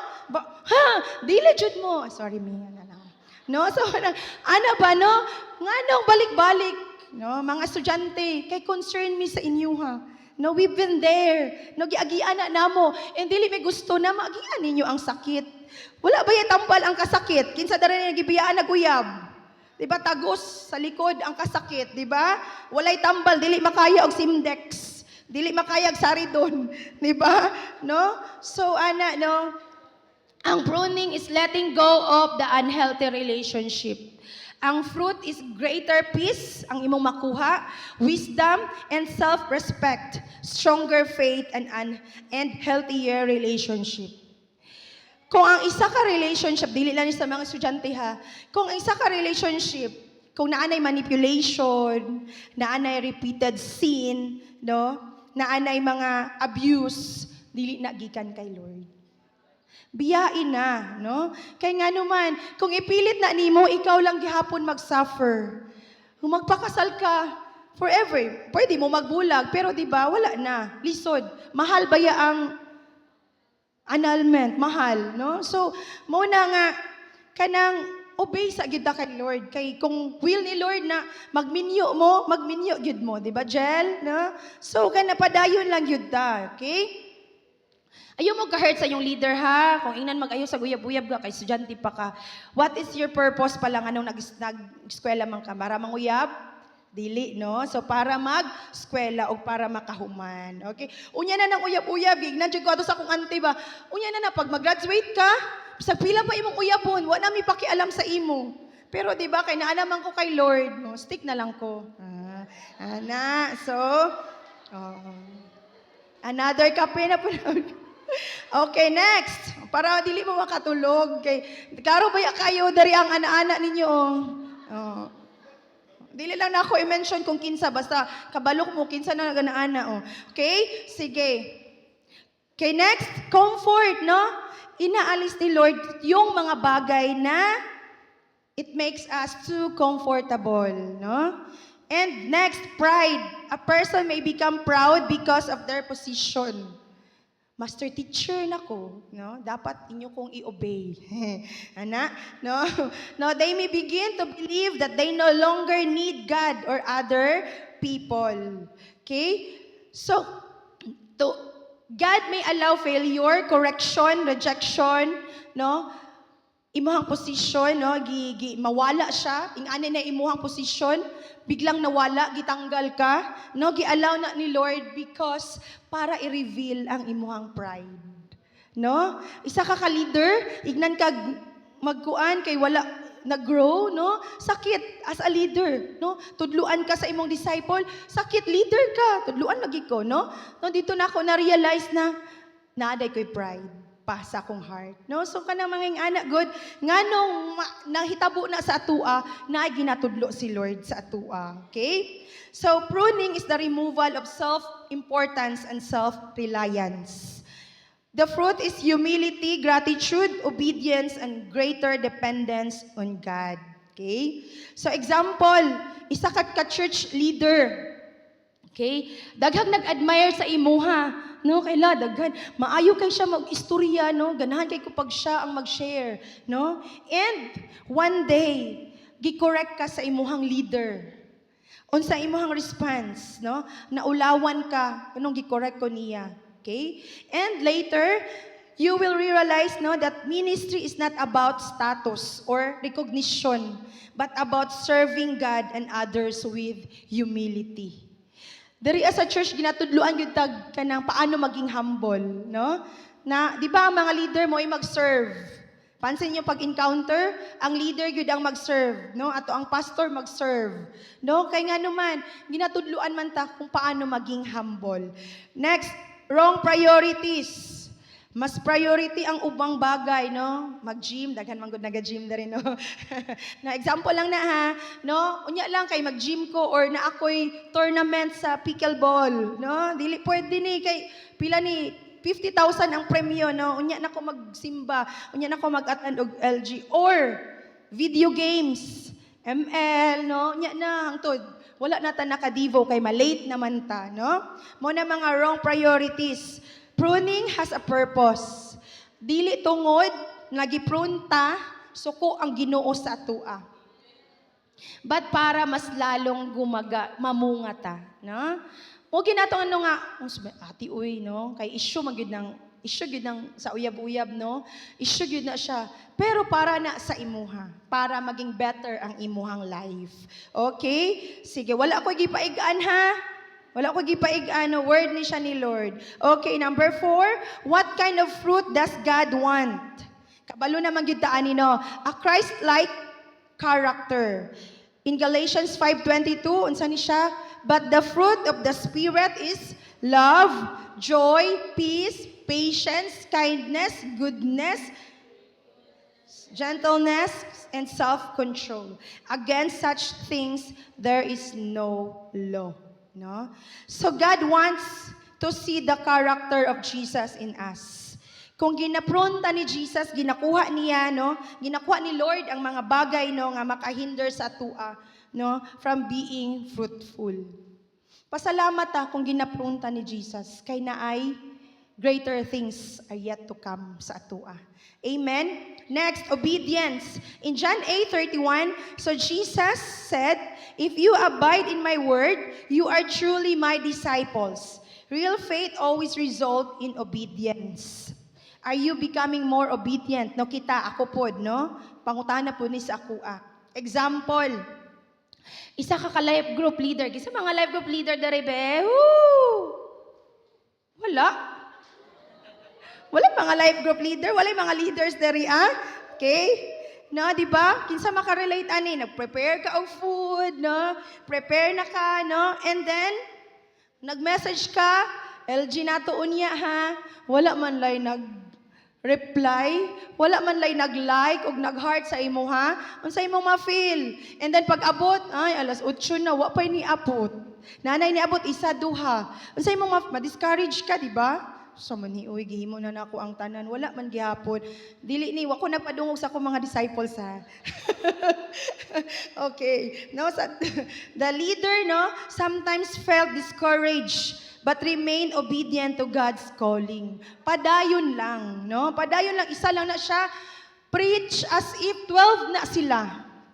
Dili jud mo. Sorry, Mia, na lang. No? So, ana ba, no? Nga nung balik-balik, no? Mga estudyante, kay concern mi sa inyo, ha? No, we've been there. No, giagian na namo. And dili may gusto na maagian ninyo ang sakit. Wala ba yung tambal ang kasakit? Kinsa dara na nagibiyaan naguyab. Di ba tagos sa likod ang kasakit, di ba? Walay tambal, dili makaya og Simdex. Dili makaya og Saridon, di ba? No? So ana, no, ang pruning is letting go of the unhealthy relationship. Ang fruit is greater peace, ang imong makuha, wisdom and self-respect, stronger faith and healthier relationship. Kung ang isa ka relationship, dili lang sa mga estudyante ha, kung ang isa ka relationship, kung naanay manipulation, naanay repeated sin, no, naanay mga abuse, dili na gikan kay Lord. Biyain na, no? Kay nga naman, kung ipilit na nimo, ikaw lang gihapon mag-suffer. Kung magpakasal ka, forever, pwede mo magbulag, pero di ba wala na, lisod. Mahal ba ya ang annulment, mahal, no? So, muna nga, kanang obey sa gid kay Lord. Kay kung will ni Lord na magminyo gid mo, di ba, Jel? No? So, kana padayon lang yun ta, okay? Ayaw mo ka-hurt sa iyong leader ha. Kung ingnan mag-ayo sa guyab-uyab ka, kay estudyante pa ka. What is your purpose pa lang anong nag-eskwela man ka? Para manguyab? Dili, no? So, para mag-eskwela o para makahuman. Okay? Unya na ng uyab-uyab. Gignan dyan ko ato sa akong auntie ba? Unya na pag mag-graduate ka, sa pila pa imong uyabon, wala mi pakialam sa imo. Pero di ba, kay naanaman ko kay Lord, no? Stick na lang ko. Ana, so, another kape na po. Okay, next. Para dili mo makatulog. Kay, karo ba kayo dari ang ana-ana ninyo? Oh. Dili lang na ako i-mention kung kinsa, basta kabalok mo, kinsa na ganaana. Oh. Okay? Sige. Okay, next. Comfort, no? Inaalis ni Lord yung mga bagay na it makes us too comfortable, no? And next, pride. A person may become proud because of their position. Master teacher nako, no? Dapat inyo kong i-obey. Ana, no? No, they may begin to believe that they no longer need God or other people. Okay? So, God may allow failure, correction, rejection, no? Imuhang posisyon, no? Mawala siya. Ingani na imuhang posisyon, biglang nawala, gitanggal ka, no? Gi-allow na ni Lord because para i-reveal ang imuhang pride. No? Isa ka ka-leader, ignan ka magkuan kay wala nag-grow, no? Sakit as a leader, no? Tudluan ka sa imong disciple, sakit leader ka, tudluan lagi ko, no? No, dito na ako na-realize na naaday ko'y pride pa sa akong heart. No? So kanang mga anak good, nganong nahitabo na sa atua, na ginatudlo si Lord sa atua. Okay? So pruning is the removal of self-importance and self-reliance. The fruit is humility, gratitude, obedience, and greater dependence on God. Okay? So example, isa ka church leader. Okay? Daghang nag-admire sa imuha. No, kaila daghan. Maayo kay siya mag-istorya, no? Ganahan kay kapag siya ang mag-share, no? And one day, gi-correct ka sa imuhang leader. Unsa imuhang response, no? Naulawan ka anong gi-correct ko niya. Okay? And later, you will realize, no, that ministry is not about status or recognition, but about serving God and others with humility. Dari sa church ginatudluan gyud tag kanang paano maging humble, no? Na di ba ang mga leader mo ay mag-serve. Pansin niyo pag encounter, ang leader gyud ang mag-serve, no? Ato ang pastor mag-serve. No? Kay nga naman ginatudluan man ta kung paano maging humble. Next, wrong priorities. Mas priority ang ubang bagay, no? Mag-gym, daghan man gud naga-gym na rin, no? Na example lang na ha, no? Unya lang kay mag-gym ko or na ako'y tournament sa pickleball, no? Dili pwede ni kay pila ni 50,000 ang premyo, no? Unya na ko magsimba, unya na ko mag-attend og LG or video games, ML, no? Unya na hangtod. Wala na ta nakadivo kay malate naman ta, no? Mo na mga wrong priorities. Pruning has a purpose. Dili tungod nagiprune ta suko ang Ginoo sa atua. But para mas lalong mamunga ta, no? O ginato ano nga, ati uy, no? Kay issue gyud ng sa uyab-uyab, no? Issue gyud na siya. Pero para na sa imuha, para maging better ang imuhang life. Okay? Sige, wala ko gipaigaan ha. Wala ko gipaigaan, word ni siya ni Lord. Okay, number 4, what kind of fruit does God want? Kabalo naman gyud taan nino, a Christ-like character. In Galatians 5:22, unsa ni siya? But the fruit of the Spirit is love, joy, peace, patience, kindness, goodness, gentleness, and self-control. Against such things there is no law. No? So God wants to see the character of Jesus in us. Kung ginapronta ni Jesus, ginakuha niya, no? Ginakuha ni Lord ang mga bagay, no, nga makahinder sa atua, no, from being fruitful. Pasalamat ta kung ginapronta ni Jesus kay naay greater things are yet to come sa atua. Amen. Next, obedience. In John 8:31, so Jesus said, "If you abide in my word, you are truly my disciples. Real faith always result in obedience. Are you becoming more obedient? No, kita, ako pod, no? Pangutana po ni sa akua. Example, isa ka life group leader. Kisa mga life group leader dere be? Woo! Wala. Wala mga life group leader, wala mga leaders dere, ah? Okay? No, di ba? Kinsa makarelate ani, nag-prepare ka og food, no? Prepare na ka, no? And then nag-message ka, LG nato unya ha. Wala man lay reply, wala man lay nag-like og nag-heart sa imo ha. Unsa imong ma-feel? And then pag abot, ay alas 8 na, wa pay ni abot. Nanay ni abot isa duha. Unsa imong ma-discourage ka, di ba? So man uy gihimo na nako ang tanan, wala man gihapon. Dili ni wa ko nagpadungog sa akong mga disciples ha. Okay, no, the leader no sometimes felt discouraged but remain obedient to God's calling. Padayon lang, no? Padayon lang, isa lang na siya. Preach as if 12 na sila.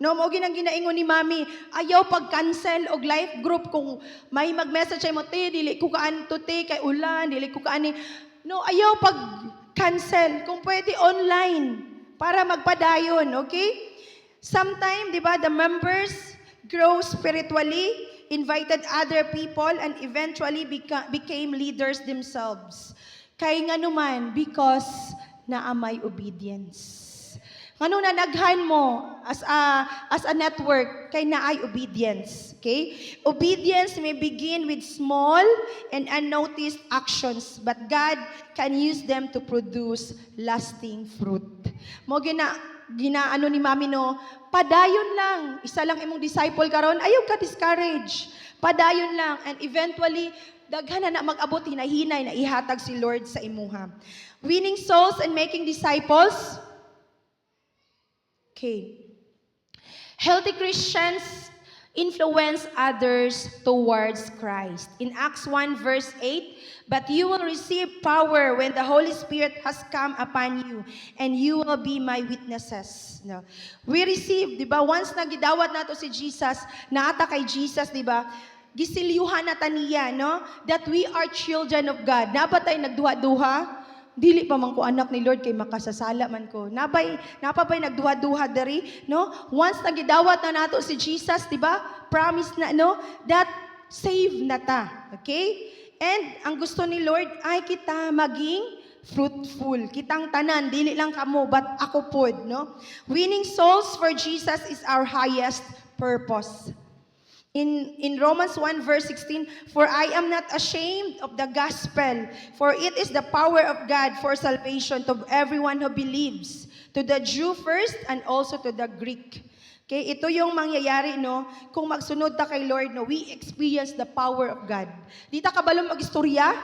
No, mo ginang ginaingon ni Mami, ayaw pag-cancel og life group kung may mag-message ay mo, te, dili ko kaan to, te, kay ulan, dili ko kaani. No, ayaw pag-cancel. Kung pwede online para magpadayon, okay? Sometime, di ba, the members grow spiritually, invited other people, and eventually became leaders themselves. Kay nga naman, because naamay obedience. Ano na naghan mo as a network kay naay obedience, okay? Obedience may begin with small and unnoticed actions, but God can use them to produce lasting fruit. Mo ginaano ni Mami no, padayon lang, isa lang imong disciple karon, ayaw ka discourage. Padayon lang and eventually daghan na mag-abot hinay-hinay na ihatag si Lord sa imuha. Winning souls and making disciples. Okay. Healthy Christians influence others towards Christ. In Acts 1 verse 8, but you will receive power when the Holy Spirit has come upon you, and you will be my witnesses. No. We receive, di ba? Once na gidawat nato si Jesus, naata kay Jesus, di ba? Gisilyuhan na taniya, no? That we are children of God. Dapat tayo nagduha-duha. Dili pa man ko anak ni Lord kay makasasala man ko. Napabay nagduha-duha diri, no? Once nagidawat na nato si Jesus, di ba? Promise na, no? That save na ta. Okay? And ang gusto ni Lord ay kita maging fruitful. Kitang tanan, dili lang kamo, but ako pod, no? Winning souls for Jesus is our highest purpose. In Romans 1 verse 16, for I am not ashamed of the gospel, for it is the power of God for salvation to everyone who believes, to the Jew first and also to the Greek. Okay, ito yung mangyayari, no? Kung magsunod ta kay Lord, no, we experience the power of God. Di ta kabalom mag-istorya,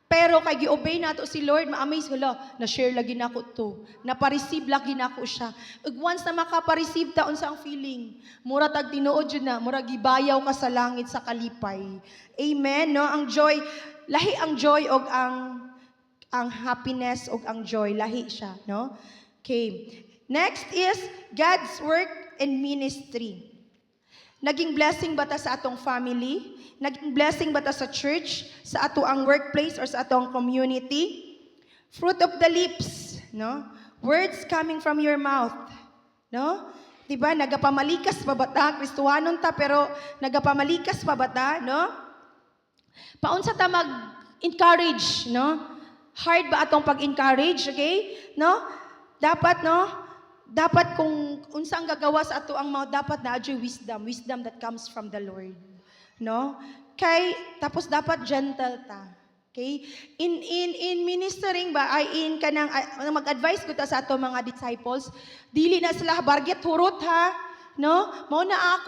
pero kay gi-obey nato si Lord, ma-amaze hala, na-share lagi nako to, na-receive lagi nako siya. Ug once na maka-receive ta unsa ang feeling, mura tag tinuod jud na, mura gibayaw ka sa langit sa kalipay. Amen, no? Ang joy, lahi ang joy og ang happiness og ang joy, lahi siya, no? Okay. Next is God's work and ministry. Naging blessing ba ta sa atong family? Naging blessing ba ta sa church? Sa ato ang workplace or sa atong community? Fruit of the lips, no? Words coming from your mouth, no? Diba, nagapamalikas pa ba ta? Kristuhanon ta, pero nagapamalikas pa ba ta, no? Paunsa ta mag-encourage, no? Hard ba atong pag-encourage, okay? No? Dapat, no? Dapat kung unsang gagawa sa ato ang mouth, dapat na adyo wisdom that comes from the Lord. No? Tapos dapat gentle ta. Okay? In ministering ba, ay kanang mag-advise ko ta sa ato mga disciples, dili na sila barget hurot ha. No? Mao na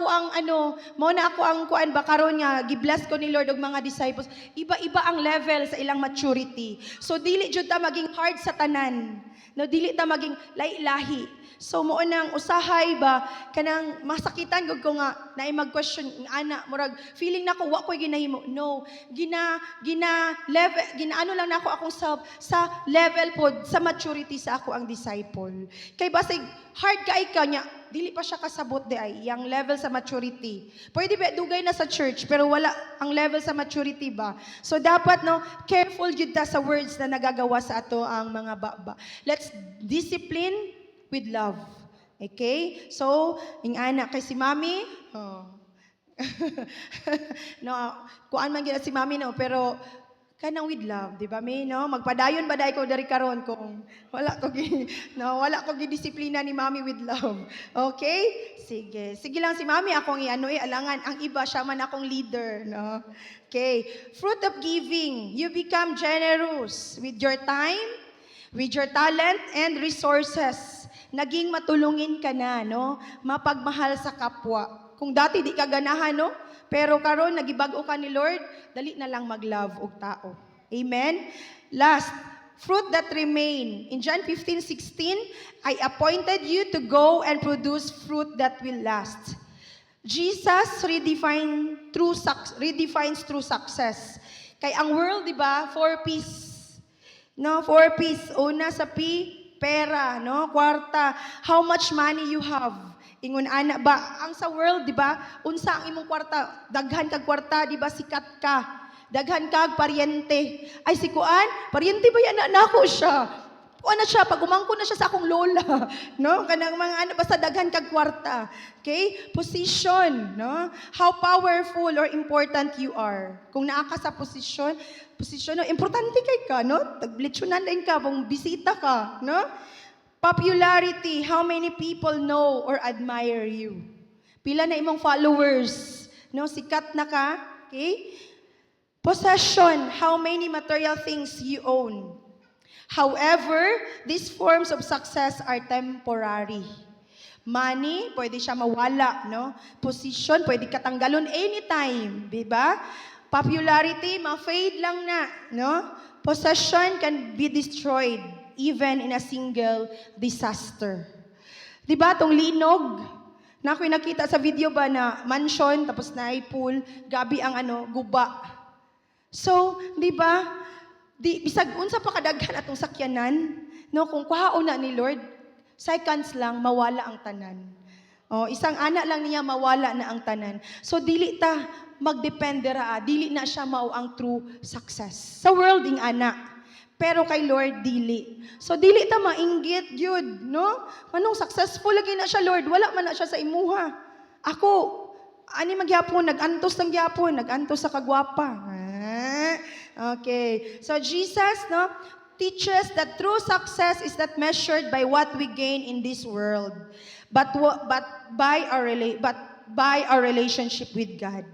ako ang kuan ba karon nga gibless ko ni Lord og mga disciples. Iba-iba ang level sa ilang maturity. So dili jud ta maging hard sa tanan. No, dili ta maging lahi-lahi. So mo nang usahay ba kanang masakitan gud ko nga naay mag-question ana murag feeling nako wa koy ginahimo. No, ginaano lang nako akong self sa level pod sa maturity sa ako ang disciple. Kay basig hard kay kanya dili pa siya kasabot di ay, yung level sa maturity. Pwede ba, dugay na sa church, pero wala ang level sa maturity ba? So dapat, no, careful yun ta sa words na nagagawa sa ato ang mga baba. Let's discipline with love. Okay? So, yung anak kay si mami, no, kuan man gina si mami, no, pero kanang with love, di ba, may, no? Magpadayon ba dahil ko dari karon kung wala ko gidisiplina ni mami with love. Okay? Sige. Sige lang si mami akong iano alangan ang iba siya man akong leader, no? Okay. Fruit of giving. You become generous with your time, with your talent and resources. Naging matulungin ka na, no? Mapagmahal sa kapwa. Kung dati di ka ganahan, no? Pero karon nagibag-o ka ni Lord, dali na lang mag-love og tao. Amen? Last, fruit that remain. In John 15:16, I appointed you to go and produce fruit that will last. Jesus redefines true success. Kay ang world, di ba, 4 P's. No, 4 P's. Una sa P, pera, no, kwarta. How much money you have? Ingon ana ba ang sa world, di ba? Unsa ang imong kwarta? Daghan kag kwarta, di ba, sikat ka. Daghan kag paryente. Ay si kuan, paryente ba yan na ako siya? Kuan na siya pag umangko na siya sa akong lola, no? Kanang mga ano basta daghan kag kwarta. Okay? Position, no? How powerful or important you are. Kung naa ka sa posisyon, no, importante kay ka, no? Taglitsunan din ka, kung bisita ka, no? Popularity, how many people know or admire you? Pila na imong followers, no? Sikat na ka, okay? Possession, how many material things you own? However, these forms of success are temporary. Money, pwede siya mawala, no? Position, pwede katanggalon anytime, di ba? Popularity, ma-fade lang na, no? Possession can be destroyed even in a single disaster. Di ba, itong linog, na ako'y nakita sa video ba na mansion, tapos na ay pool, gabi ang guba. So, di ba, bisag unsa pa kadaghan atong sakyanan, no, kung kuhaon na ni Lord, seconds lang, mawala ang tanan. Isang anak lang niya, mawala na ang tanan. So, dili ta magdepende ra, dili na siya mao ang true success. Sa world, ing anak. Pero kay Lord, dili. So, dili ta mainggit, yun, no? Anong successful lagi na siya, Lord? Wala man na siya sa imuha. Ako, ani magyapon, nagantos ng gyapon, nagantos sa kagwapa. Okay. So, Jesus, no, teaches that true success is not measured by what we gain in this world, but by our relationship with God.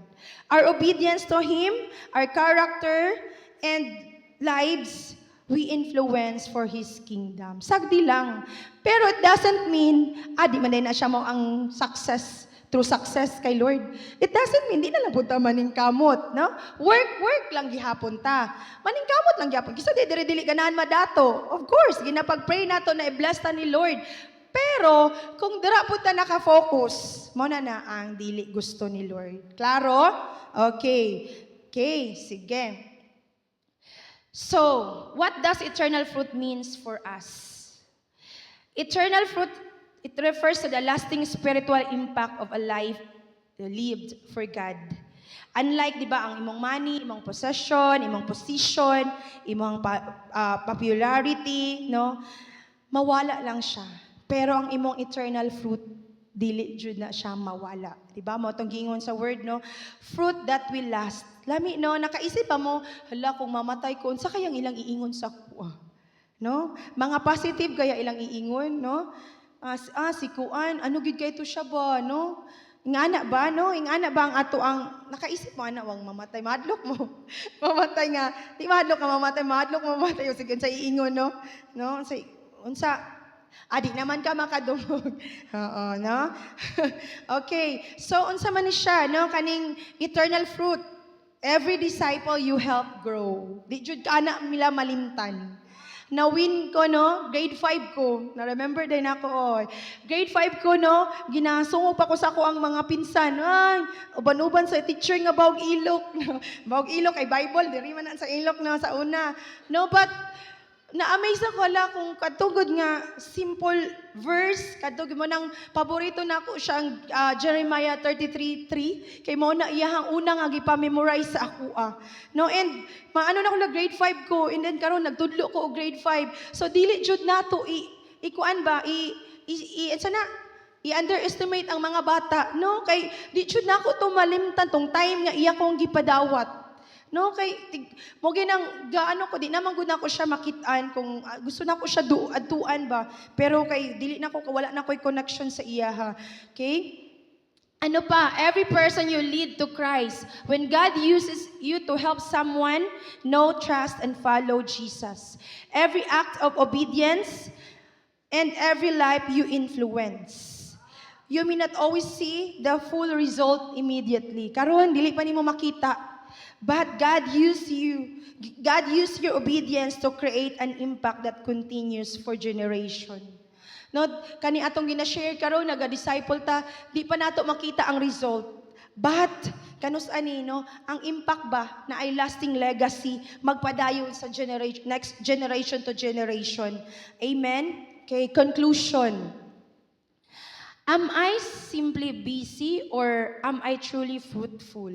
Our obedience to Him, our character, and lives we influence for His kingdom. Sagdi lang. Pero it doesn't mean, di man na siya mo ang success, true success kay Lord. It doesn't mean, di na lang punta maningkamot, no? Work lang gihapon ta. Maningkamot lang gihapon. Kisa dili ganahan madato. Of course, ginapag-pray nato na i-bless ta ni Lord. Pero, kung dira po ta nakafocus, mo na ang dili gusto ni Lord. Klaro? Okay. Okay, sige. So, what does eternal fruit means for us? Eternal fruit, it refers to the lasting spiritual impact of a life lived for God. Unlike, di ba, ang imong money, imong possession, imong position, imong popularity, no? Mawala lang siya. Pero ang imong eternal fruit, dili jud na siya mawala. Di ba? Mo itong gingon sa word, no? Fruit that will last. Lami, no? Nakaisip pa mo, hala, kung mamatay ko, sa kayang ilang iingon sa kuha. No? Mga positive kaya ilang iingon, no? Si Kuan, ano gid kay to siya ba, no? Ingana ba, no? Ingana ba ang ato ang, nakaisip mo, wang mamatay, madlok mo. Mamatay nga. Di madlok ka mamatay, madlok mamatay. O sige, sa iingon, no? No? Unsa, di naman ka makadungog. Oo, no? Okay. So, unsa man ni siya, no? Kaning eternal fruit. Every disciple you help grow. Di jud ka na mila malimtan. Na-win ko, no? Grade 5 ko. Na-remember din ako, Grade 5 ko, no? Ginasungo pa ko sa ako ang mga pinsan. Ay, uban-uban sa teacher nga bawg ilok. Bawg ilok ay Bible. Diri man sa ilok na sa una. No, but na-amaze ako ala kung katugod nga simple verse, katugod mo nang paborito na ako siyang Jeremiah 33:3, kay mo na iyahang una nga gipa-memorize sa ako. No, and maano na ako na grade 5 ko, and then karon nagtudlo ko og grade 5. So dili jud nato ikuan ba i-underestimate ang mga bata, no? Kay di jud nako to malimtan tong time nga iya kong gipadawat. No, kay mo ginang gaano ko di naman gud nako siya makitaan kung gusto nako siya adtuan ba, pero kay dili nako wala na ko'y connection sa iya ha. Okay? Ano pa, every person you lead to Christ. When God uses you to help someone, know, trust, and follow Jesus. Every act of obedience and every life you influence. You may not always see the full result immediately. Karon dili pa nimo makita. But God used you. God used your obedience to create an impact that continues for generation. No, kani atong gina-share karon naga-disciple ta, di pa nato makita ang result. But kanus ani no, ang impact ba na ay lasting legacy magpadayon sa generation, next generation to generation. Amen. Okay, conclusion. Am I simply busy or am I truly fruitful?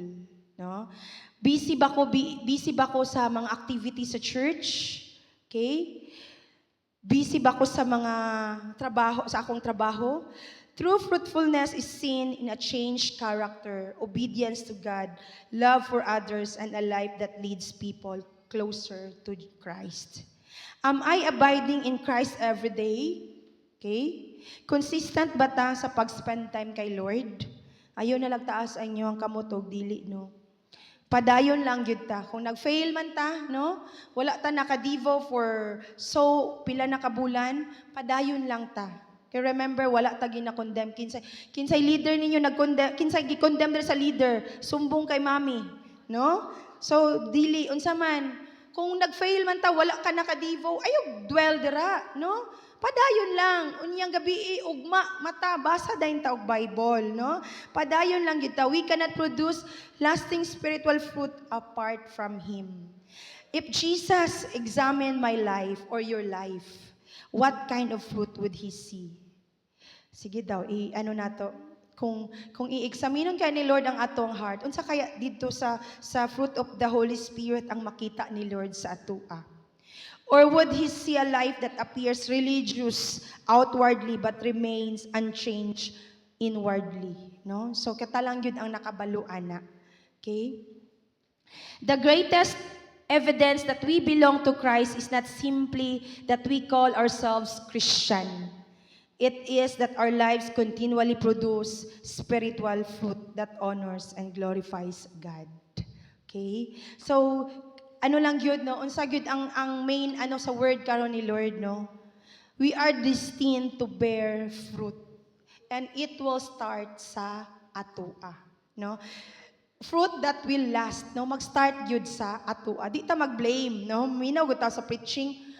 No? Busy ba ko sa mga activities sa church? Okay? Busy ba ko sa mga trabaho, sa akong trabaho? True fruitfulness is seen in a changed character, obedience to God, love for others, and a life that leads people closer to Christ. Am I abiding in Christ every day? Okay? Consistent ba ta sa pag-spend time kay Lord? Ayaw na lagtaas ang inyong kamutog, dili, no? Padayon lang gyud ta. Kung nag-fail man ta, no? Wala ta naka-devo for pila na kabulan, padayon lang ta. Kaya remember, wala ta gina-condemn. Kinsay leader ninyo nag-condemn, kinsay gi-condemn sa leader, sumbong kay mami, no? So dili unsa man, kung nag-fail man ta, wala ka naka-devo, ayog dwell dira, no? Padayon lang, unyang gabi ugma mata basa dayon ta og Bible, no? Padayon lang gyud ta. We cannot produce lasting spiritual fruit apart from him. If Jesus examined my life or your life, what kind of fruit would he see? Sige daw, ano nato, kung i-examinon kay ni Lord ang atong heart, unsa kaya dito sa fruit of the Holy Spirit ang makita ni Lord sa atoa? Or would he see a life that appears religious outwardly but remains unchanged inwardly? No? So kita lang yun ang nakabaluan na. Okay? The greatest evidence that we belong to Christ is not simply that we call ourselves Christian. It is that our lives continually produce spiritual fruit that honors and glorifies God. Okay? So, ano lang yun, no? Unsa gyud ang main sa word karon ni Lord, no? We are destined to bear fruit. And it will start sa atoa, no? Fruit that will last, no? Mag-start gyud sa atoa. Di ta mag-blame, no? Minaw gud ta sa preaching.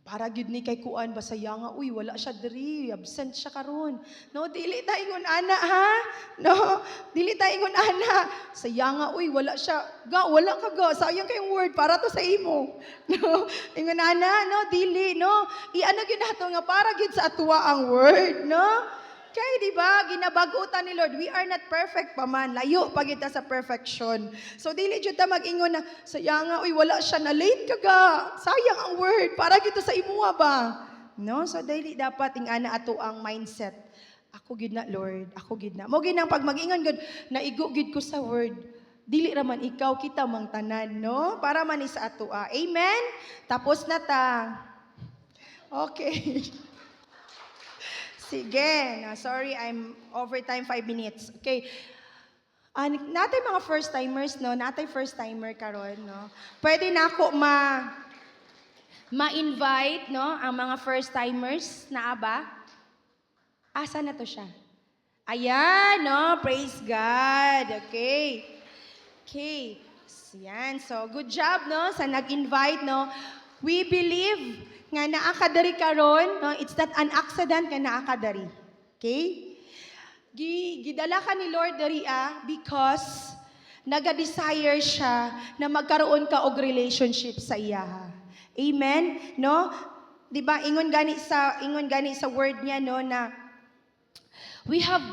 Para gyud ni kay kuan ba saya nga, uy wala siya diri, absent siya karon. No, dili ta ingon ana ha. No, dili ta ingon ana. Saya nga, uy wala siya. Wala ka ga, sayang kayong word para to sa imo. No, ingon ana, no, dili, no. Iano gyud nato nga para gyud sa atuwa ang word, no? Kaya di ba, ginabagutan ni Lord, we are not perfect pa man, layo pa kita sa perfection. So dili jud ta mag-ingon na, sayang nga, uy, wala siya, na late ka ga, sayang ang word, para kita sa imuha ba? No? So dili dapat ingana ato ang mindset. Ako gid na Lord, ako gid na. Mo ginang pag mag-ingon gud, naigo gid ko sa word. Dili raman ikaw kita mang tanan, no? Para man sa ato. Amen? Tapos na ta. Okay. Sige, sorry, I'm overtime 5 minutes. Okay. Natay mga first timers, no? Natay first timer karon, no? Pwede na ako ma-invite, no, ang mga first timers na aba. Asa na to siya? Ayan, no? Praise God. Okay. Okay. Yan. So, good job, no? Sa nag-invite, no? We believe nga naakadari karon, no? It's not an accident nga naakadari. Okay? Gidala ka ni Lord dari because naga-desire siya na magkaroon ka og relationship sa iya. Amen? No? 'Di ba ingon gani sa word niya no na we have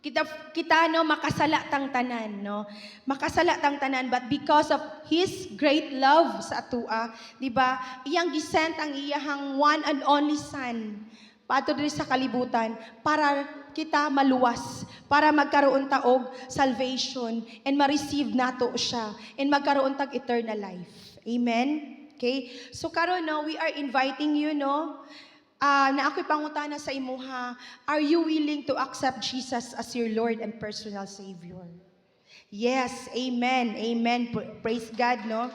kita no makasala tang tanan no, makasala tang tanan, but because of his great love sa atua, di ba, iyang gisent ang iyahang one and only son pato diri sa kalibutan para kita maluwas, para magkaroon ta og salvation and ma-receive nato siya and magkaroon tag eternal life. Amen. Okay, so karon no, we are inviting you no, na ako'y pangutana sa imuha, are you willing to accept Jesus as your Lord and personal Savior? Yes, amen, amen. Praise God, no?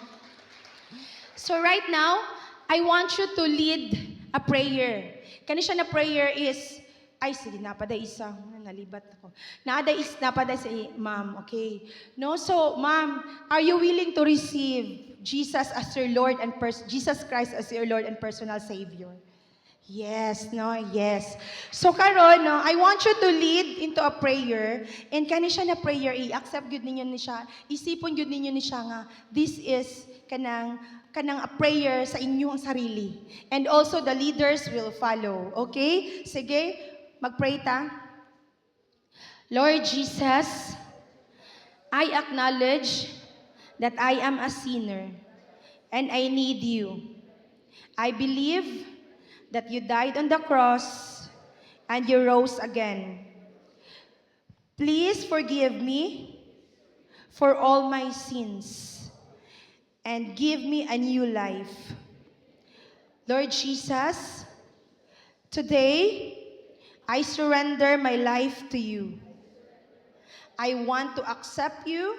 So right now, I want you to lead a prayer. Kani siya na prayer is, ay sige, napada isa, nalibat ako. Napada sa ma'am, okay? No, so ma'am, are you willing to receive Jesus as your Lord and Jesus Christ as your Lord and personal Savior? Yes, no, yes. So karon no, I want you to lead into a prayer, and kani siya na prayer i-accept gyud ninyo ni siya. Isipon gyud ninyo ni siya nga this is kanang a prayer sa inyong sarili. And also the leaders will follow. Okay? Sige, mag-pray ta. Lord Jesus, I acknowledge that I am a sinner and I need you. I believe that you died on the cross and you rose again. Please forgive me for all my sins and give me a new life. Lord Jesus, today I surrender my life to you. I want to accept you,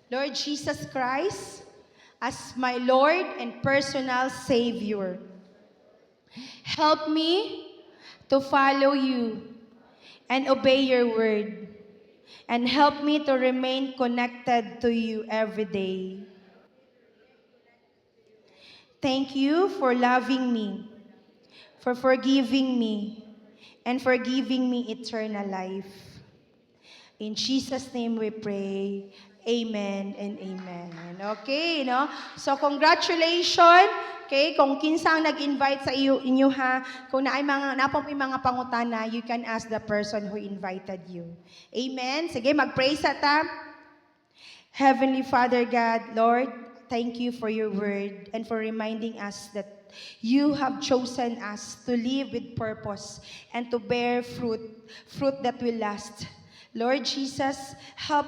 Lord Jesus Christ, as my Lord and personal Savior. Help me to follow you and obey your word, and help me to remain connected to you every day. Thank you for loving me, for forgiving me, and for giving me eternal life. In Jesus' name we pray. Amen and amen. Okay, no? So congratulations. Okay, kung kinsa ang nag-invite sa inyo ha, kung napong mga pangutana, you can ask the person who invited you. Amen. Sige, mag-pray sa ta. Heavenly Father God, Lord, thank you for your word and for reminding us that you have chosen us to live with purpose and to bear fruit that will last. Lord Jesus, help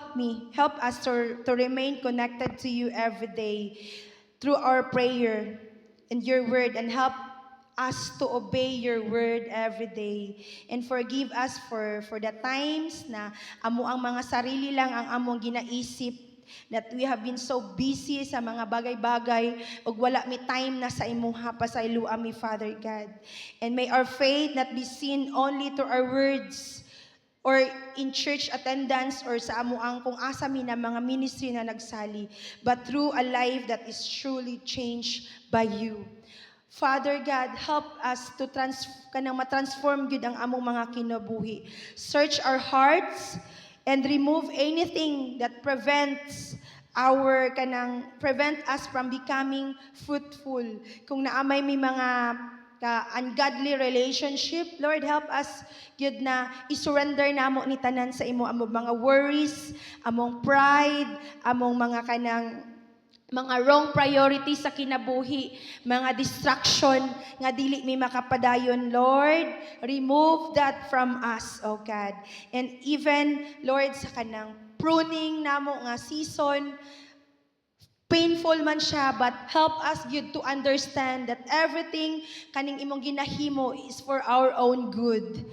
us to remain connected to you every day through our prayer and your word, and help us to obey your word every day. And forgive us for the times na amo ang mga sarili lang ang among ginaisip, that we have been so busy sa mga bagay-bagay ug wala mi time na sa imuha pa sa ilua mi, Father God. And may our faith not be seen only to our words or in church attendance or sa amuang kung asa mi na mga ministry na nagsali, but through a life that is truly changed by you. Father God, help us to ma-transform gud ang among mga kinabuhi. Search our hearts and remove anything that prevent us from becoming fruitful. Kung naamay mi mga ungodly relationship, Lord, help us gyud na i-surrender namo ni tanan sa imo among mga worries, among pride, among mga wrong priorities sa kinabuhi, mga distraction nga dili mi makapadayon. Lord, remove that from us, oh God. And even, Lord, sa kanang pruning namo nga season, painful man siya, but help us yun to understand that everything kaning imong ginahimo is for our own good.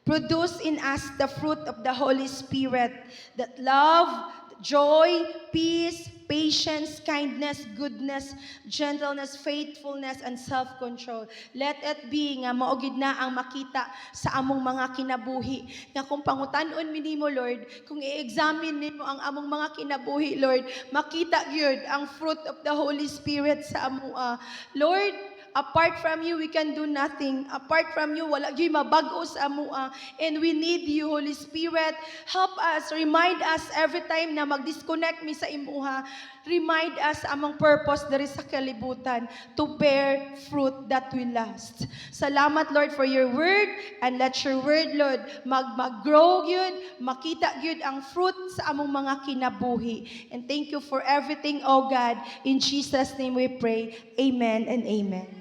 Produce in us the fruit of the Holy Spirit, that love, joy, peace, patience, kindness, goodness, gentleness, faithfulness, and self-control. Let it be nga maugid na ang makita sa among mga kinabuhi. Nga kung pangutan-on minimo, Lord, kung i-examine nimo ang among mga kinabuhi, Lord, makita gyud ang fruit of the Holy Spirit sa amua. Lord, Apart from you, we can do nothing. Apart from you, wala gyud mabago sa amua. And we need you, Holy Spirit. Help us, remind us every time na mag-disconnect mi sa imuha. Remind us among purpose diri sa kalibutan to bear fruit that will last. Salamat, Lord, for your word, and let your word, Lord, mag-grow yun, makita yun ang fruit sa among mga kinabuhi. And thank you for everything, oh God. In Jesus' name we pray. Amen and amen.